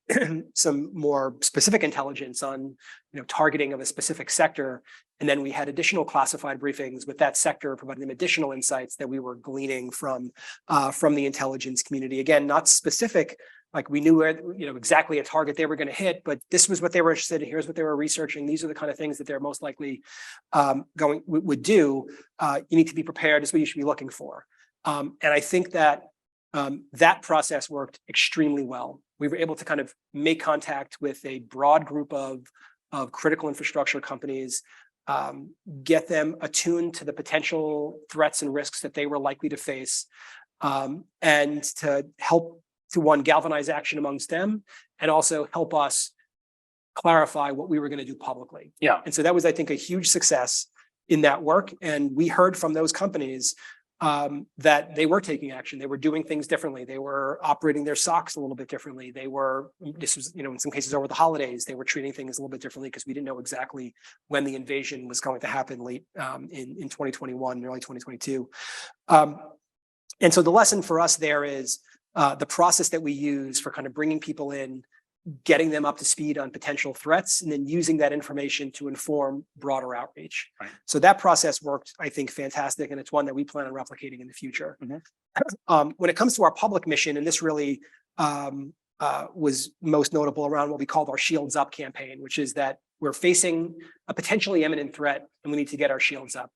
some more specific intelligence on, targeting of a specific sector. And then we had additional classified briefings with that sector, providing them additional insights that we were gleaning from the intelligence community. Again, not specific, like we knew where, exactly a target they were going to hit, but this was what they were interested in. Here's what they were researching. These are the kind of things that they're most likely would do. You need to be prepared. Is what you should be looking for. And I think that that process worked extremely well. We were able to kind of make contact with a broad group of critical infrastructure companies, get them attuned to the potential threats and risks that they were likely to face, and to help to galvanize action amongst them, and also help us clarify what we were going to do publicly. Yeah. And so that was, I think, a huge success in that work. And we heard from those companies that they were taking action. They were doing things differently. They were operating their SOCs a little bit differently. This was, in some cases over the holidays, they were treating things a little bit differently because we didn't know exactly when the invasion was going to happen late in 2021, early 2022. And so the lesson for us there is the process that we use for kind of bringing people in, getting them up to speed on potential threats, and then using that information to inform broader outreach. Right. So that process worked, I think, fantastic, and it's one that we plan on replicating in the future. Mm-hmm. When it comes to our public mission, and this really was most notable around what we called our Shields Up campaign, which is that we're facing a potentially imminent threat, and we need to get our shields up.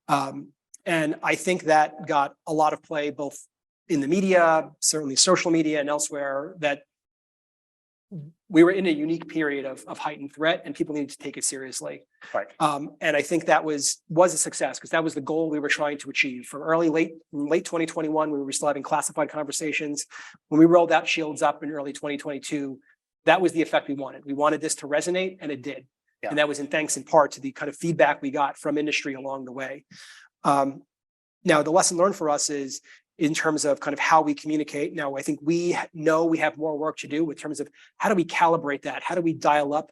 Right. And I think that got a lot of play, both in the media, certainly social media, and elsewhere, that we were in a unique period of heightened threat, and people needed to take it seriously. Right. And I think that was a success, because that was the goal we were trying to achieve. From late 2021, we were still having classified conversations. When we rolled out Shields Up in early 2022, that was the effect we wanted. We wanted this to resonate, and it did. Yeah. And that was thanks in part to the kind of feedback we got from industry along the way. Now, the lesson learned for us is, in terms of kind of how we communicate. Now, I think we know we have more work to do in terms of how do we calibrate that? How do we dial up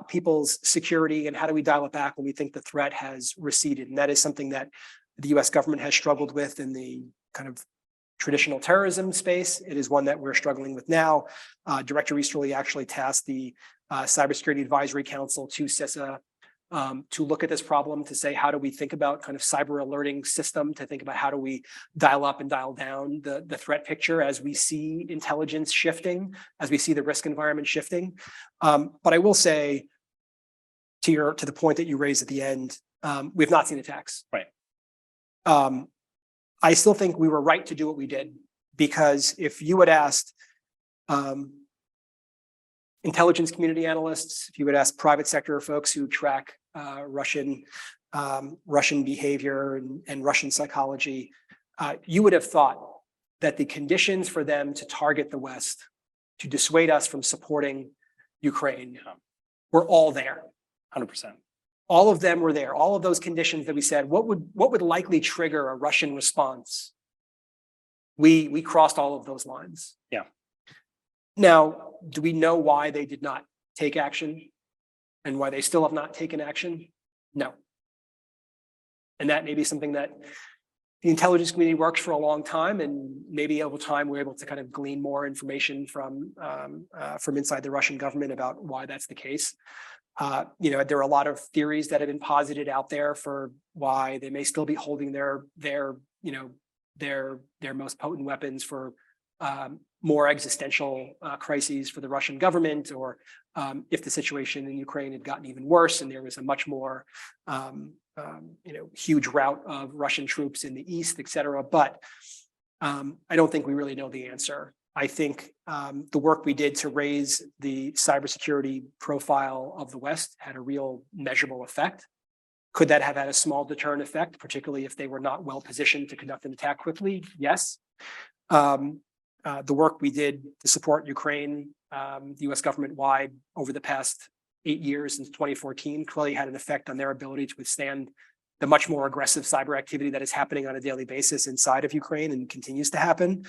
people's security, and how do we dial it back when we think the threat has receded? And that is something that the US government has struggled with in the kind of traditional terrorism space. It is one that we're struggling with now. Director Easterly actually tasked the Cybersecurity Advisory Council to CISA to look at this problem, to say, how do we think about kind of cyber alerting system, to think about how do we dial up and dial down the threat picture as we see intelligence shifting, as we see the risk environment shifting. But I will say, to the point that you raised at the end, we've not seen attacks. Right. I still think we were right to do what we did, because if you had asked intelligence community analysts, if you would ask private sector folks who track Russian behavior and Russian psychology, you would have thought that the conditions for them to target the West, to dissuade us from supporting Ukraine, were all there. 100%. All of them were there. All of those conditions that we said, what would likely trigger a Russian response? We crossed all of those lines. Yeah. Now, do we know why they did not take action, and why they still have not taken action? No. And that may be something that the intelligence community works for a long time, and maybe over time we're able to kind of glean more information from inside the Russian government about why that's the case. There are a lot of theories that have been posited out there for why they may still be holding their most potent weapons for more existential crises for the Russian government, or if the situation in Ukraine had gotten even worse and there was a much more huge rout of Russian troops in the east, et cetera. But I don't think we really know the answer. I think the work we did to raise the cybersecurity profile of the West had a real measurable effect. Could that have had a small deterrent effect, particularly if they were not well positioned to conduct an attack quickly? Yes. The work we did to support Ukraine, the US government-wide, over the past 8 years since 2014, clearly had an effect on their ability to withstand the much more aggressive cyber activity that is happening on a daily basis inside of Ukraine and continues to happen.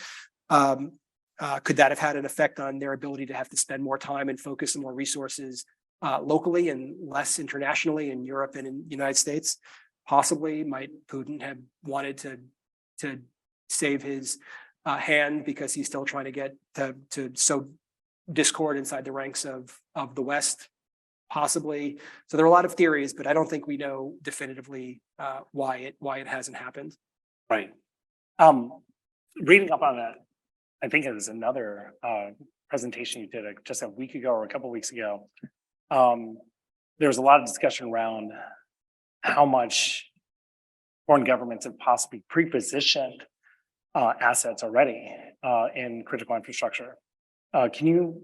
Could that have had an effect on their ability to have to spend more time and focus on more resources locally and less internationally in Europe and in the United States? Possibly. Might Putin have wanted to save his hand because he's still trying to get to sow discord inside the ranks of the West, possibly. So there are a lot of theories, but I don't think we know definitively why it hasn't happened. Right. Reading up on that, I think it was another presentation you did just a week ago or a couple of weeks ago. There was a lot of discussion around how much foreign governments have possibly pre-positioned assets already in critical infrastructure. Can you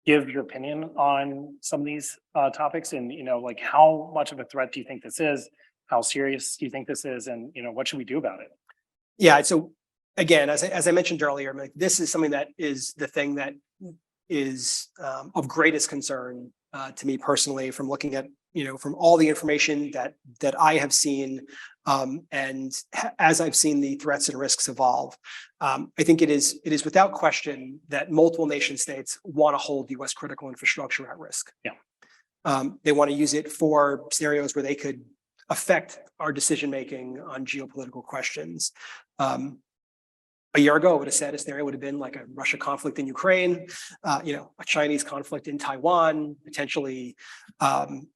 give your opinion on some of these topics, and like how much of a threat do you think this is? How serious do you think this is, and what should we do about it? Yeah. So again, as I mentioned earlier, like, this is something that is the thing that is of greatest concern to me personally, from looking at from all the information that I have seen, and as I've seen the threats and risks evolve. I think it is without question that multiple nation states want to hold U.S. critical infrastructure at risk. Yeah. They want to use it for scenarios where they could affect our decision making on geopolitical questions. A year ago, I would have said a scenario would have been like a Russia conflict in Ukraine, a Chinese conflict in Taiwan, potentially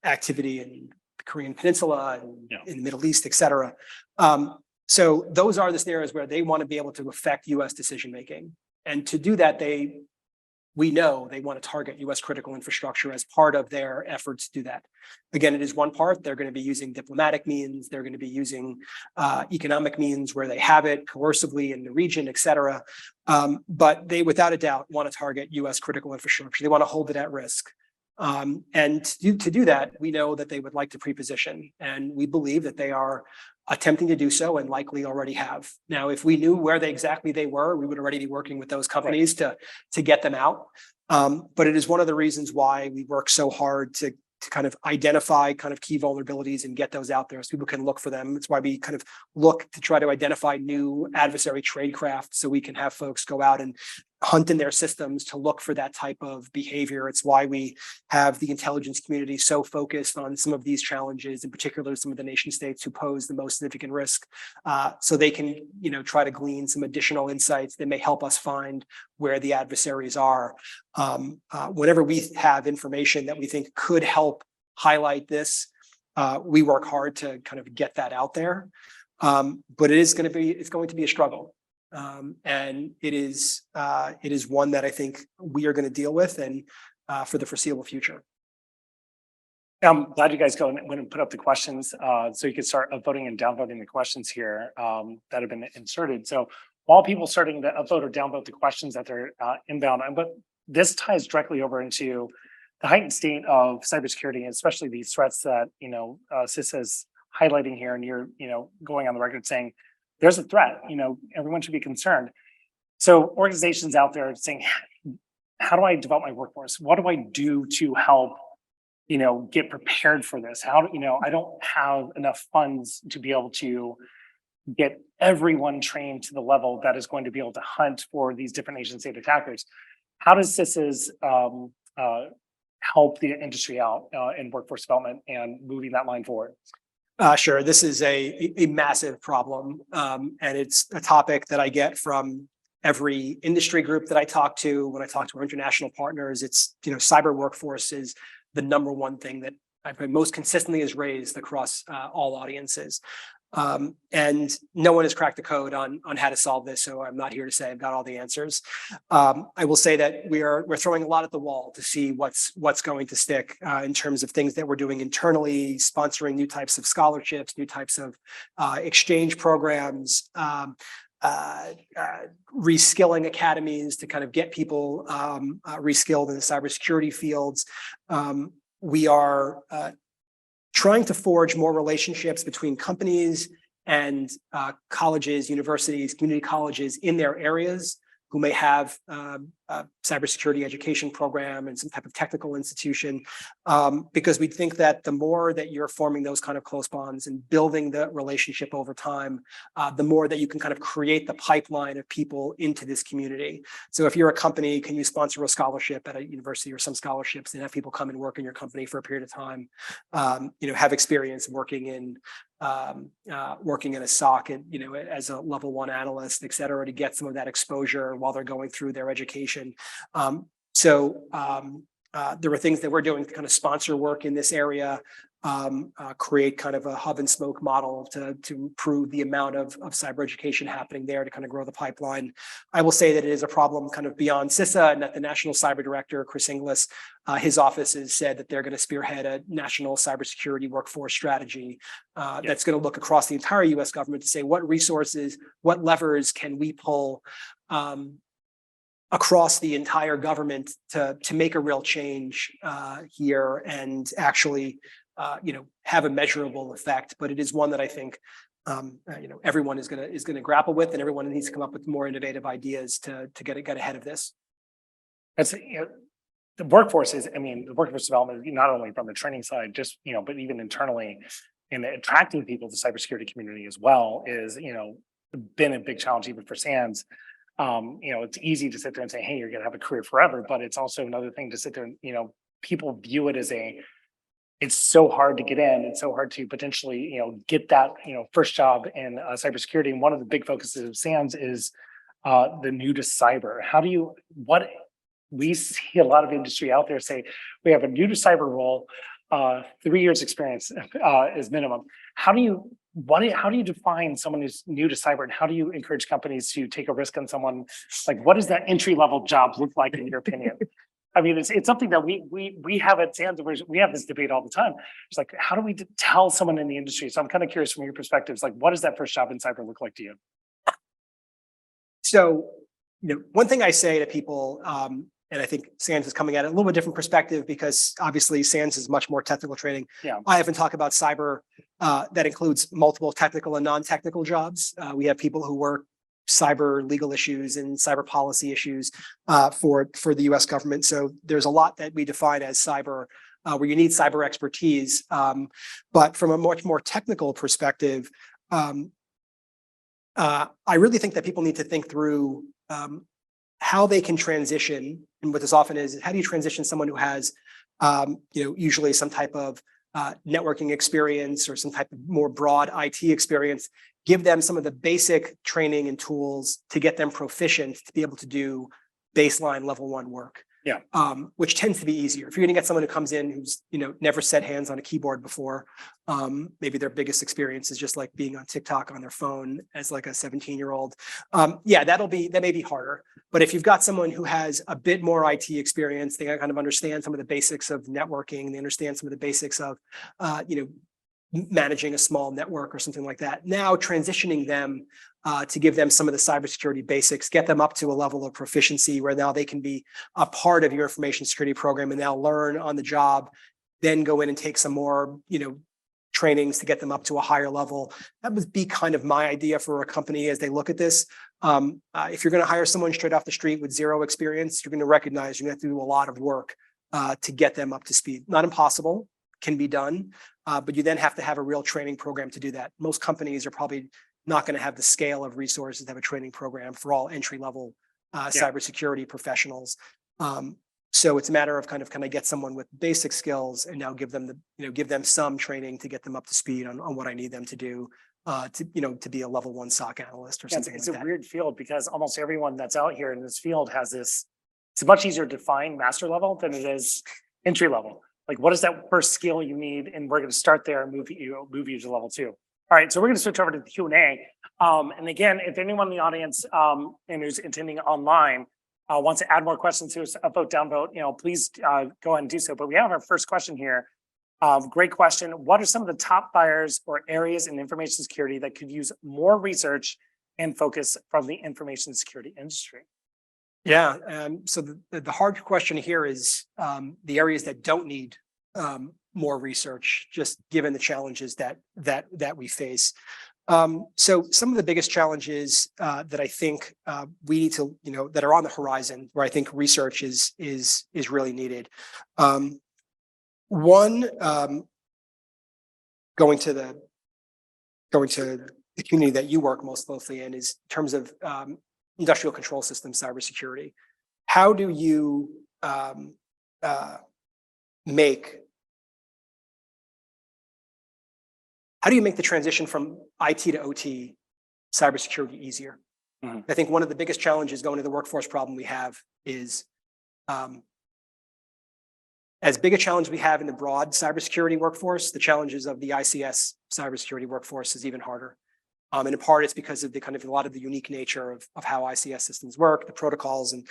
activity in the Korean Peninsula and in the Middle East, et cetera. So those are the scenarios where they want to be able to affect U.S. decision making. And to do that, we know they want to target U.S. critical infrastructure as part of their efforts to do that. Again, it is one part. They're going to be using diplomatic means. They're going to be using economic means where they have it coercively in the region, et cetera. But they, without a doubt, want to target U.S. critical infrastructure. They want to hold it at risk. And to do that, we know that they would like to pre-position, and we believe that they are attempting to do so and likely already have. Now, if we knew where exactly they were, we would already be working with those companies to get them out. But it is one of the reasons why we work so hard to kind of identify kind of key vulnerabilities and get those out there so people can look for them. It's why we kind of look to try to identify new adversary tradecraft so we can have folks go out and hunt in their systems to look for that type of behavior. It's why we have the intelligence community so focused on some of these challenges, in particular, some of the nation states who pose the most significant risk, so they can, try to glean some additional insights that may help us find where the adversaries are. Whenever we have information that we think could help highlight this, we work hard to kind of get that out there. But it's going to be a struggle. And it is one that I think we are going to deal with, and for the foreseeable future. I'm glad you guys went and put up the questions so you could start upvoting and downvoting the questions here that have been inserted. So while people starting to upvote or downvote the questions that they're inbound, but this ties directly over into the heightened state of cybersecurity, and especially these threats that CISA is highlighting here, and you're going on the record saying there's a threat, everyone should be concerned. So organizations out there saying, how do I develop my workforce? What do I do to help, get prepared for this? I don't have enough funds to be able to get everyone trained to the level that is going to be able to hunt for these different nation state attackers. How does CISA's help the industry out in workforce development and moving that line forward? Sure. This is a massive problem. And it's a topic that I get from every industry group that I talk to. When I talk to our international partners, it's, cyber workforce is the number one thing that I've been most consistently is raised across all audiences. And no one has cracked the code on how to solve this. So I'm not here to say I've got all the answers. I will say that we're throwing a lot at the wall to see what's going to stick in terms of things that we're doing internally, sponsoring new types of scholarships, new types of exchange programs, reskilling academies to kind of get people reskilled in the cybersecurity fields. We are trying to forge more relationships between companies and colleges, universities, community colleges in their areas who may have a cybersecurity education program and some type of technical institution, because we think that the more that you're forming those kind of close bonds and building the relationship over time, the more that you can kind of create the pipeline of people into this community. So if you're a company, can you sponsor a scholarship at a university or some scholarships and have people come and work in your company for a period of time, have experience working in working in a SOC and, as a level 1 analyst, et cetera, to get some of that exposure while they're going through their education. There were things that we're doing to kind of sponsor work in this area, create kind of a hub and spoke model to improve the amount of cyber education happening there to kind of grow the pipeline. I will say that it is a problem kind of beyond CISA, and that the National Cyber Director, Chris Inglis, his office has said that they're going to spearhead a national cybersecurity workforce strategy that's going to look across the entire US government to say what resources, what levers can we pull across the entire government to make a real change here and actually have a measurable effect. But it is one that I think everyone is going to grapple with, and everyone needs to come up with more innovative ideas to get ahead of this. That's the workforce is. I mean, the workforce development, not only from the training side, just but even internally, in attracting people to the cybersecurity community as well is been a big challenge even for SANS. It's easy to sit there and say, hey, you're going to have a career forever, but it's also another thing to sit there and people view it as it's so hard to get in. It's so hard to potentially, get that, first job in cybersecurity. And one of the big focuses of SANS is the new to cyber. We see a lot of industry out there say, we have a new to cyber role, 3 years experience is minimum. How do you define someone who's new to cyber, and how do you encourage companies to take a risk on someone? Like, what does that entry level job look like in your opinion? I mean, it's something that we have at SANS. We have this debate all the time. It's like, how do we tell someone in the industry? So I'm kind of curious from your perspectives, like, what does that first job in cyber look like to you? So, one thing I say to people, and I think SANS is coming at it a little bit different perspective because obviously SANS is much more technical training. Yeah. I haven't talked about cyber that includes multiple technical and non-technical jobs. We have people who work cyber legal issues and cyber policy issues for the US government. So there's a lot that we define as cyber where you need cyber expertise. But from a much more technical perspective, I really think that people need to think through how they can transition. And what this often is how do you transition someone who has, usually some type of networking experience or some type of more broad IT experience, give them some of the basic training and tools to get them proficient to be able to do baseline level 1 work. Yeah. Which tends to be easier. If you're going to get someone who comes in who's never set hands on a keyboard before, maybe their biggest experience is just like being on TikTok on their phone as like a 17-year-old. That may be harder. But if you've got someone who has a bit more IT experience, they kind of understand some of the basics of networking, they understand some of the basics of managing a small network or something like that. Now transitioning them to give them some of the cybersecurity basics, get them up to a level of proficiency where now they can be a part of your information security program and now learn on the job, then go in and take some more, trainings to get them up to a higher level. That would be kind of my idea for a company as they look at this. If you're going to hire someone straight off the street with zero experience, you're going to recognize you're going to have to do a lot of work to get them up to speed. Not impossible, can be done, but you then have to have a real training program to do that. Most companies are probably not going to have the scale of resources to have a training program for all entry-level cybersecurity professionals. So it's a matter of kind of, can I get someone with basic skills and now give them some training to get them up to speed on what I need them to do to be a level 1 SOC analyst or something like that. It's a weird field because almost everyone that's out here in this field has this. It's much easier to define master level than it is entry level. Like, what is that first skill you need? And we're going to start there and move you to level 2. All right, so we're going to switch over to the Q&A. And again, if anyone in the audience and who's attending online wants to add more questions to us, upvote, downvote, please go ahead and do so. But we have our first question here. Great question. What are some of the top buyers or areas in information security that could use more research and focus from the information security industry? Yeah. So the hard question here is the areas that don't need more research, just given the challenges that we face. So some of the biggest challenges that I think we need to, that are on the horizon, where I think research is really needed. One, going to the community that you work most closely in is in terms of industrial control system cybersecurity. How do you make how do you make the transition from IT to OT cybersecurity easier? I think one of the biggest challenges going to the workforce problem we have is as big a challenge we have in the broad cybersecurity workforce, the challenges of the ICS cybersecurity workforce is even harder. And in part, it's because of the kind of a lot of the unique nature of how ICS systems work, the protocols, and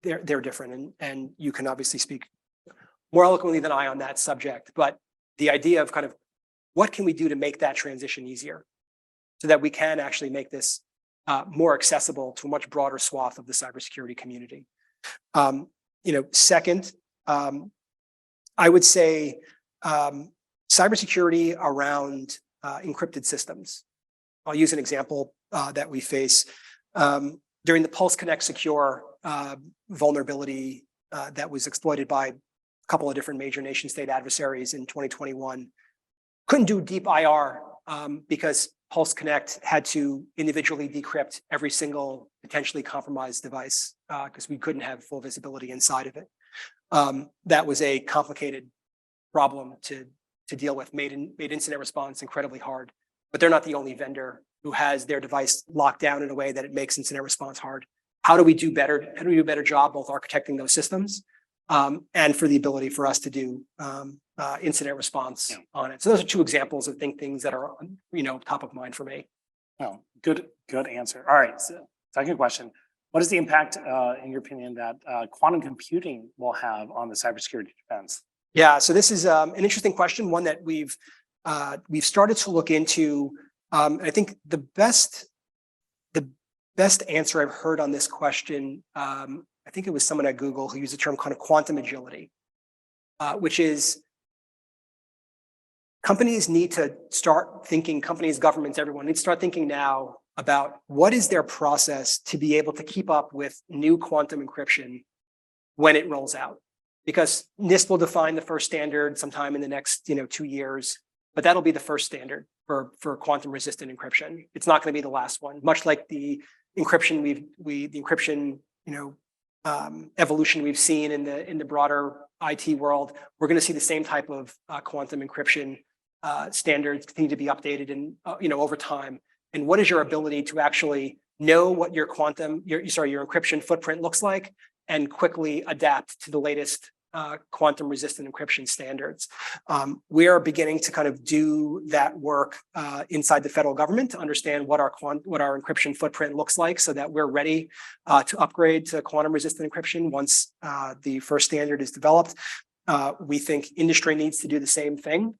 they're different. And you can obviously speak more eloquently than I on that subject. But the idea of kind of what can we do to make that transition easier so that we can actually make this more accessible to a much broader swath of the cybersecurity community. Second, I would say cybersecurity around encrypted systems. I'll use an example that we face during the Pulse Connect Secure vulnerability that was exploited by a couple of different major nation state adversaries in 2021. Couldn't do deep IR because Pulse Connect had to individually decrypt every single potentially compromised device because we couldn't have full visibility inside of it. That was a complicated problem to deal with, made incident response incredibly hard. But they're not the only vendor who has their device locked down in a way that it makes incident response hard. How do we do better? How do we do a better job both architecting those systems and for the ability for us to do incident response on it? So those are two examples of things that are top of mind for me. Oh, good answer. All right. So, second question: what is the impact, in your opinion, that quantum computing will have on the cybersecurity defense? Yeah. So this is an interesting question, one that we've started to look into. I think the best answer I've heard on this question, I think it was someone at Google who used the term kind of quantum agility, which is companies need to start thinking, companies, governments, everyone needs to start thinking now about what is their process to be able to keep up with new quantum encryption when it rolls out. Because NIST will define the first standard sometime in the next 2 years, but that'll be the first standard for quantum resistant encryption. It's not going to be the last one. Much like the encryption evolution we've seen in the broader IT world, we're going to see the same type of quantum encryption standards continue to be updated and over time. And what is your ability to actually know what your encryption footprint looks like and quickly adapt to the latest quantum resistant encryption standards? We are beginning to kind of do that work inside the federal government to understand what our encryption footprint looks like so that we're ready to upgrade to quantum resistant encryption once the first standard is developed. We think industry needs to do the same thing.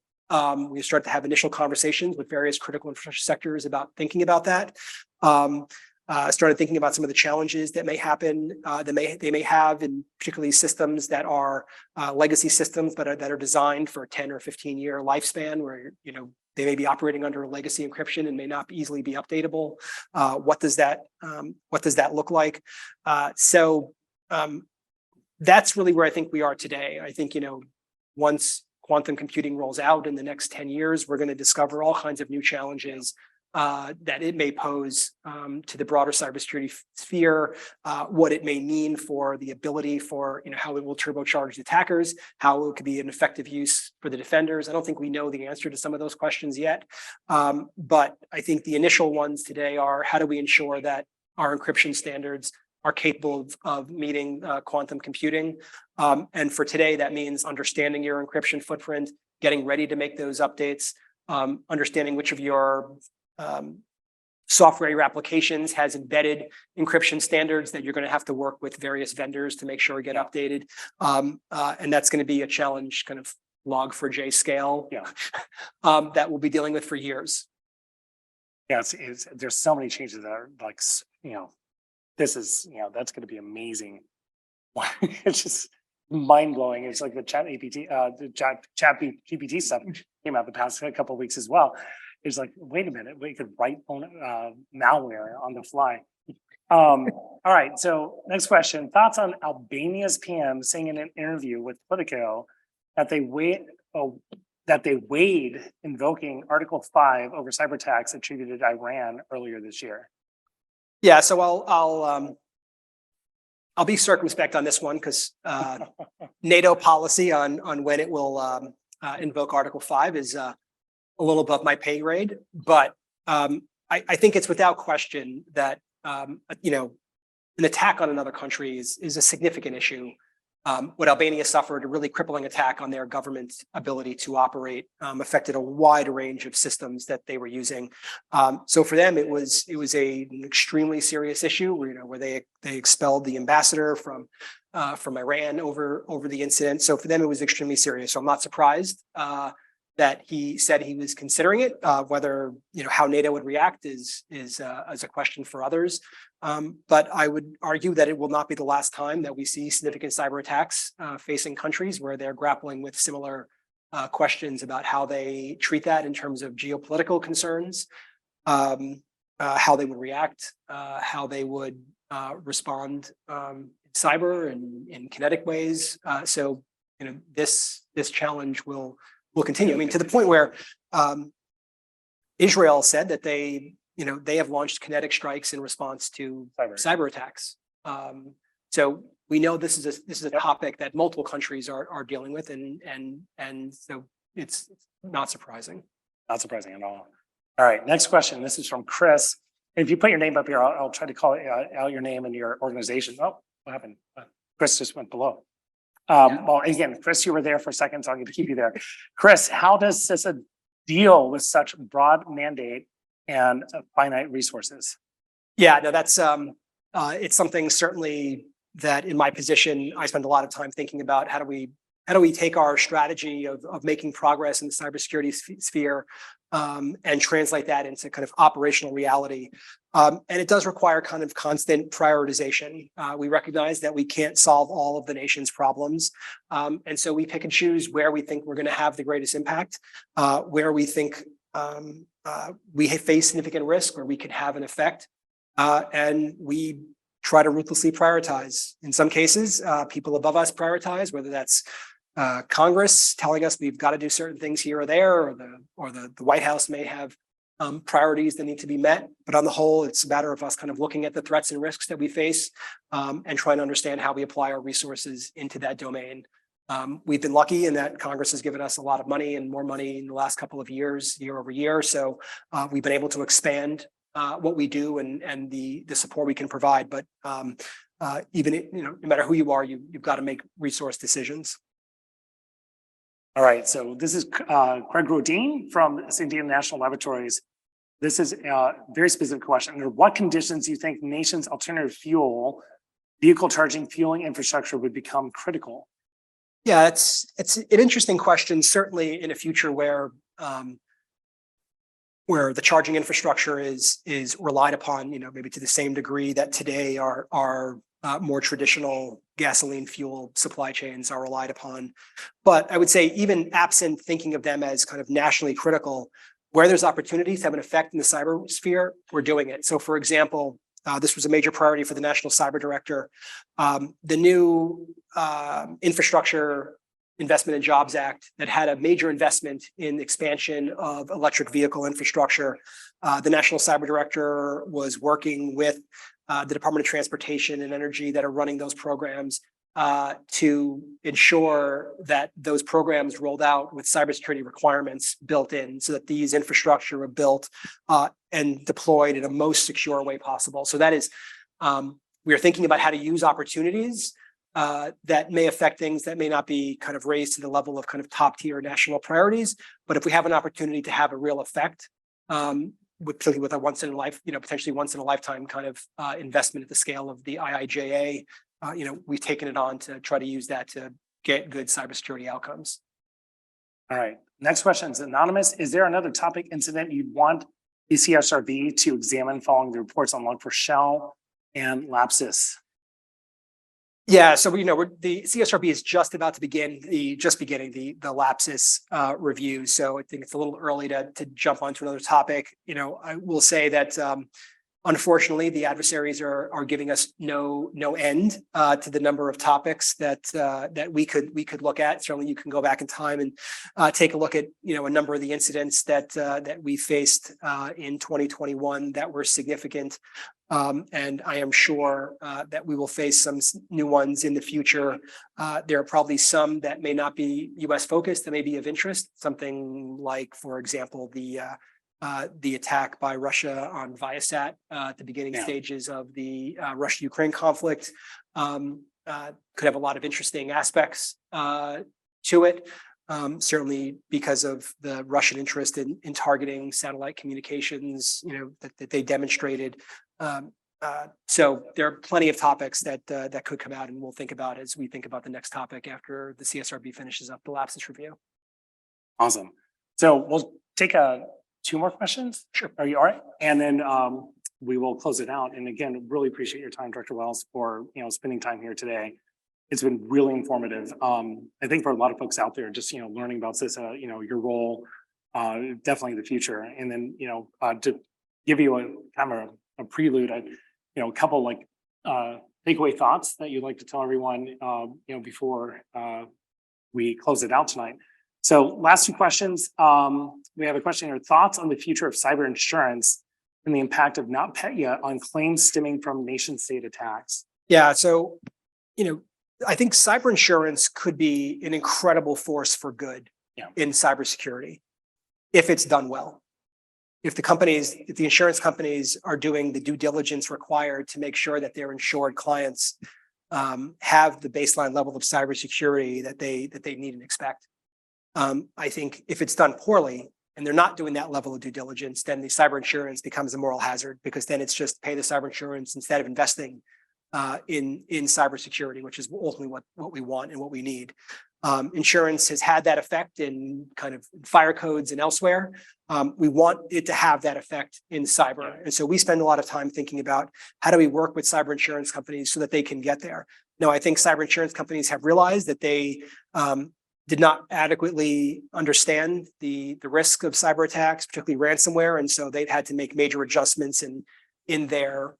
We start to have initial conversations with various critical infrastructure sectors about thinking about that. Started thinking about some of the challenges that may happen, they may have in particularly systems that are legacy systems, but that are designed for a 10 or 15-year lifespan, where they may be operating under a legacy encryption and may not easily be updatable. What does that look like? So that's really where I think we are today. I think once quantum computing rolls out in the next 10 years, we're going to discover all kinds of new challenges that it may pose to the broader cybersecurity sphere, what it may mean for the ability for, how it will turbocharge the attackers, how it could be an effective use for the defenders. I don't think we know the answer to some of those questions yet. But I think the initial ones today are, how do we ensure that our encryption standards are capable of meeting quantum computing? And for today, that means understanding your encryption footprint, getting ready to make those updates, understanding which of your software your applications has embedded encryption standards that you're going to have to work with various vendors to make sure get updated. And that's going to be a challenge, kind of log4j scale, that we'll be dealing with for years. Yeah, there's so many changes that are like, this is, that's going to be amazing. It's just mind blowing. It's like the chat GPT stuff came out the past couple of weeks as well. It's like, wait a minute, we could write malware on the fly. All right, so next question. Thoughts on Albania's PM saying in an interview with Politico that they weighed invoking Article 5 over cyber attacks attributed to Iran earlier this year? Yeah, so I'll be circumspect on this one because NATO policy on when it will invoke Article 5 is a little above my pay grade, but I think it's without question that you know, an attack on another country is a significant issue. What Albania suffered, a really crippling attack on their government's ability to operate, affected a wide range of systems that they were using. So for them, it was an extremely serious issue. Where they expelled the ambassador from Iran over the incident. So for them, it was extremely serious. So I'm not surprised that he said he was considering it. Whether how NATO would react is a question for others. But I would argue that it will not be the last time that we see significant cyber attacks facing countries where they're grappling with similar questions about how they treat that in terms of geopolitical concerns, how they would react, how they would respond cyber and in kinetic ways. So this challenge will continue. I mean, to the point where Israel said that they have launched kinetic strikes in response to cyber attacks. So we know this is a topic that multiple countries are dealing with, and so it's not surprising. Not surprising at all. All right, next question. This is from Chris. If you put your name up here, I'll try to call out your name and your organization. Oh, what happened? Chris just went below. Well, again, Chris, you were there for a second, so I'm going to keep you there. Chris, how does CISA deal with such broad mandate and finite resources? Yeah, no, that's it's something certainly that in my position, I spend a lot of time thinking about how do we take our strategy of making progress in the cybersecurity sphere and translate that into kind of operational reality. And it does require kind of constant prioritization. We recognize that we can't solve all of the nation's problems. And so we pick and choose where we think we're going to have the greatest impact, where we think we face significant risk, where we can have an effect. And we try to ruthlessly prioritize. In some cases, people above us prioritize, whether that's Congress telling us we've got to do certain things here or there, or the White House may have priorities that need to be met. But on the whole, it's a matter of us kind of looking at the threats and risks that we face and trying to understand how we apply our resources into that domain. We've been lucky in that Congress has given us a lot of money and more money in the last couple of years, year over year. So we've been able to expand what we do and the support we can provide. But even no matter who you are, you've got to make resource decisions. All right, so this is Craig Rodin from Indian National Laboratories. This is a very specific question. Under what conditions do you think nation's alternative fuel, vehicle charging, fueling infrastructure would become critical? Yeah, it's an interesting question. Certainly, in a future where the charging infrastructure is relied upon, maybe to the same degree that today our more traditional gasoline fuel supply chains are relied upon. But I would say even absent thinking of them as kind of nationally critical, where there's opportunities to have an effect in the cyber sphere, we're doing it. So for example, this was a major priority for the National Cyber Director. The new Infrastructure Investment and Jobs Act that had a major investment in expansion of electric vehicle infrastructure. The National Cyber Director was working with the Department of Transportation and Energy that are running those programs to ensure that those programs rolled out with cybersecurity requirements built in so that these infrastructure are built and deployed in a most secure way possible. So that is, we are thinking about how to use opportunities that may affect things that may not be kind of raised to the level of kind of top tier national priorities. But if we have an opportunity to have a real effect, particularly with a once in a life, potentially once in a lifetime kind of investment at the scale of the IIJA, we've taken it on to try to use that to get good cybersecurity outcomes. All right. Next question is anonymous. Is there another topic incident you'd want the CSRB to examine following the reports on Log4Shell and Lapsus? Yeah, so the CSRB is just about to begin the Lapsus review. So I think it's a little early to jump onto another topic. I will say that unfortunately the adversaries are giving us no end to the number of topics that we could look at. Certainly, you can go back in time and take a look at a number of the incidents that we faced in 2021 that were significant. And I am sure that we will face some new ones in the future. There are probably some that may not be US focused, that may be of interest. Something like, for example, the attack by Russia on Viasat at the beginning stages of the Russia-Ukraine conflict could have a lot of interesting aspects to it. Certainly because of the Russian interest in targeting satellite communications, that they demonstrated. So there are plenty of topics that could come out, and we'll think about as we think about the next topic after the CSRB finishes up the lapses review. Awesome. So we'll take two more questions. Sure. Are you all right? And then we will close it out. And again, really appreciate your time, Director Wells, for spending time here today. It's been really informative. I think for a lot of folks out there, just learning about CISA, your role, definitely the future. And then to give you a kind of a prelude, a couple like takeaway thoughts that you'd like to tell everyone, before we close it out tonight. So last two questions. We have a question here: thoughts on the future of cyber insurance and the impact of NotPetya on claims stemming from nation state attacks. Yeah. So, I think cyber insurance could be an incredible force for good in cybersecurity if it's done well. If the insurance companies are doing the due diligence required to make sure that their insured clients have the baseline level of cybersecurity that they need and expect. I think if it's done poorly and they're not doing that level of due diligence, then the cyber insurance becomes a moral hazard, because then it's just pay the cyber insurance instead of investing in cybersecurity, which is ultimately what we want and what we need. Insurance has had that effect in kind of fire codes and elsewhere. We want it to have that effect in cyber. And so we spend a lot of time thinking about how do we work with cyber insurance companies so that they can get there. Now, I think cyber insurance companies have realized that they did not adequately understand the risk of cyber attacks, particularly ransomware. And so they've had to make major adjustments in their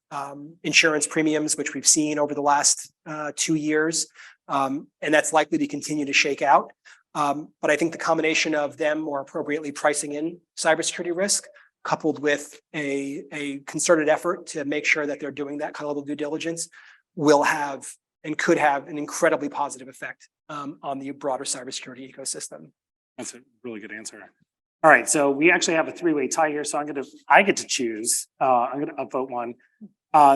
insurance premiums, which we've seen over the last 2 years. And that's likely to continue to shake out. But I think the combination of them more appropriately pricing in cybersecurity risk, coupled with a concerted effort to make sure that they're doing that kind of level of due diligence, will have and could have an incredibly positive effect on the broader cybersecurity ecosystem. That's a really good answer. All right, so we actually have a three-way tie here. So I get to choose. I'm gonna upvote one.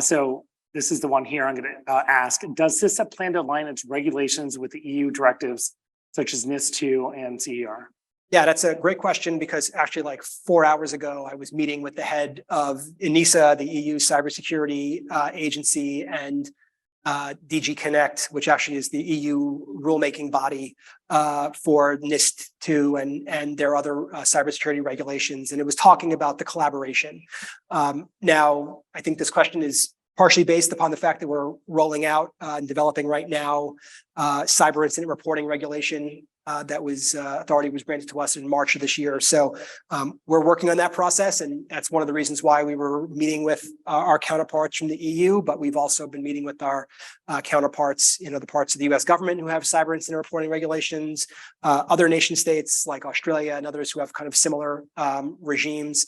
So this is the one here I'm gonna ask. Does CISA plan to align its regulations with the EU directives such as NIS2 and CER? Yeah, that's a great question, because actually like 4 hours ago, I was meeting with the head of ENISA, the EU cybersecurity agency, and DG Connect, which actually is the EU rulemaking body for NIS2 and their other cybersecurity regulations. And it was talking about the collaboration. Now, I think this question is partially based upon the fact that we're rolling out and developing right now cyber incident reporting regulation that was authority was granted to us in March of this year. So we're working on that process, and that's one of the reasons why we were meeting with our counterparts from the EU, but we've also been meeting with our counterparts, the parts of the US government who have cyber incident reporting regulations, other nation states like Australia and others who have kind of similar regimes,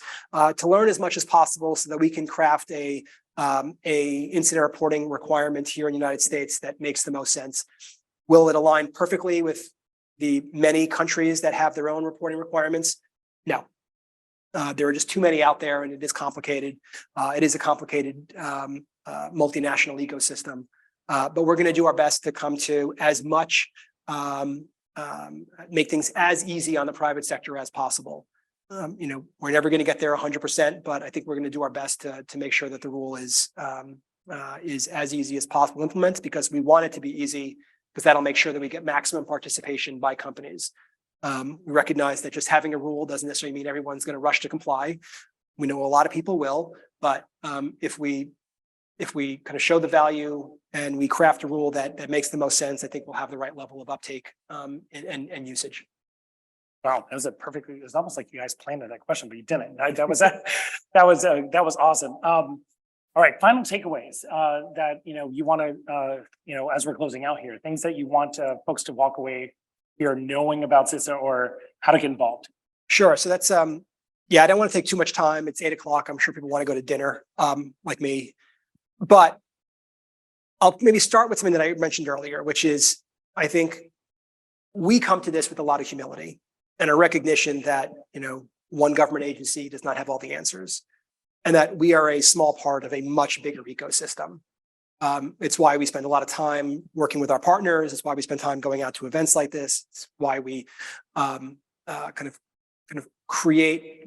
to learn as much as possible so that we can craft a incident reporting requirement here in the United States that makes the most sense. Will it align perfectly with the many countries that have their own reporting requirements? No. There are just too many out there, and it is complicated. It is a complicated multinational ecosystem, but we're going to do our best to come to as much, make things as easy on the private sector as possible. We're never going to get there 100%, but I think we're going to do our best to make sure that the rule is as easy as possible to implement, because we want it to be easy, because that'll make sure that we get maximum participation by companies. We recognize that just having a rule doesn't necessarily mean everyone's going to rush to comply. We know a lot of people will, but if we kind of show the value and we craft a rule that makes the most sense, I think we'll have the right level of uptake and usage. Wow, that was it was almost like you guys planned that question, but you didn't. That was awesome. All right, final takeaways that you want to as we're closing out here, things that you want folks to walk away here knowing about CISA or how to get involved. Sure. So that's I don't want to take too much time. It's 8 o'clock. I'm sure people want to go to dinner, like me. But I'll maybe start with something that I mentioned earlier, which is I think we come to this with a lot of humility and a recognition that, one government agency does not have all the answers, and that we are a small part of a much bigger ecosystem. It's why we spend a lot of time working with our partners. It's why we spend time going out to events like this. It's why we we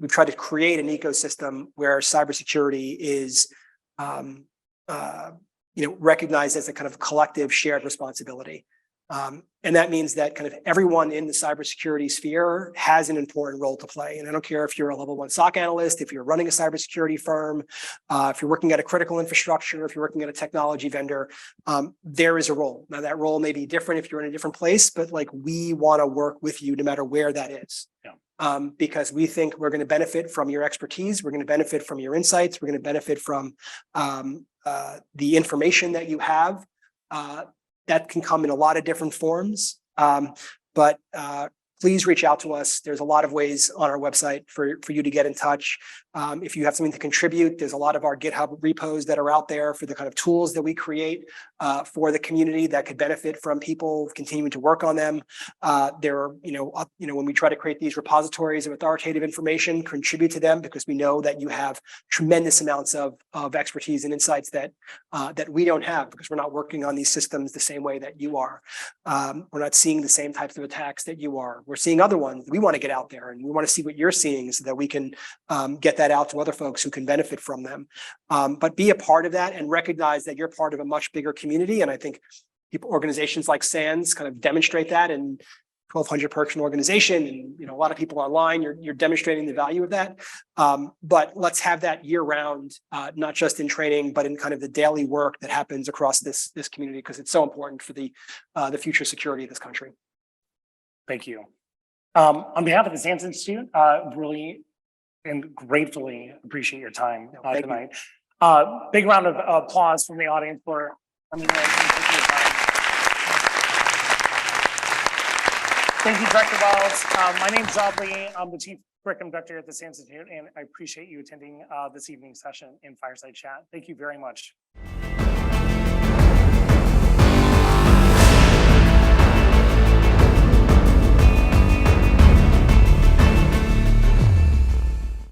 try to create an ecosystem where cybersecurity is recognized as a kind of collective shared responsibility. And that means that kind of everyone in the cybersecurity sphere has an important role to play. And I don't care if you're a level 1 SOC analyst, if you're running a cybersecurity firm, if you're working at a critical infrastructure, if you're working at a technology vendor, there is a role. Now that role may be different if you're in a different place, but like we want to work with you no matter where that is. Yeah. Because we think we're going to benefit from your expertise. We're going to benefit from your insights. We're going to benefit from the information that you have. That can come in a lot of different forms, but please reach out to us. There's a lot of ways on our website for you to get in touch. If you have something to contribute, there's a lot of our GitHub repos that are out there for the kind of tools that we create for the community that could benefit from people continuing to work on them. There are, when we try to create these repositories of authoritative information, contribute to them because we know that you have tremendous amounts of expertise and insights that we don't have because we're not working on these systems the same way that you are. We're not seeing the same types of attacks that you are. We're seeing other ones. We want to get out there and we want to see what you're seeing so that we can get that out to other folks who can benefit from them. But be a part of that and recognize that you're part of a much bigger community. And I think organizations like SANS kind of demonstrate that, and 1,200 person organization and a lot of people online, you're demonstrating the value of that. But let's have that year round, not just in training, but in kind of the daily work that happens across this community, because it's so important for the future security of this country. Thank you. On behalf of the SANS Institute, really and gratefully appreciate your time tonight. Big round of applause from the audience for coming here and taking your time. Thank you, Director Wells. My name is Audley. I'm the Chief Curriculum Director at the SANS Institute, and I appreciate you attending this evening's session in Fireside Chat. Thank you very much.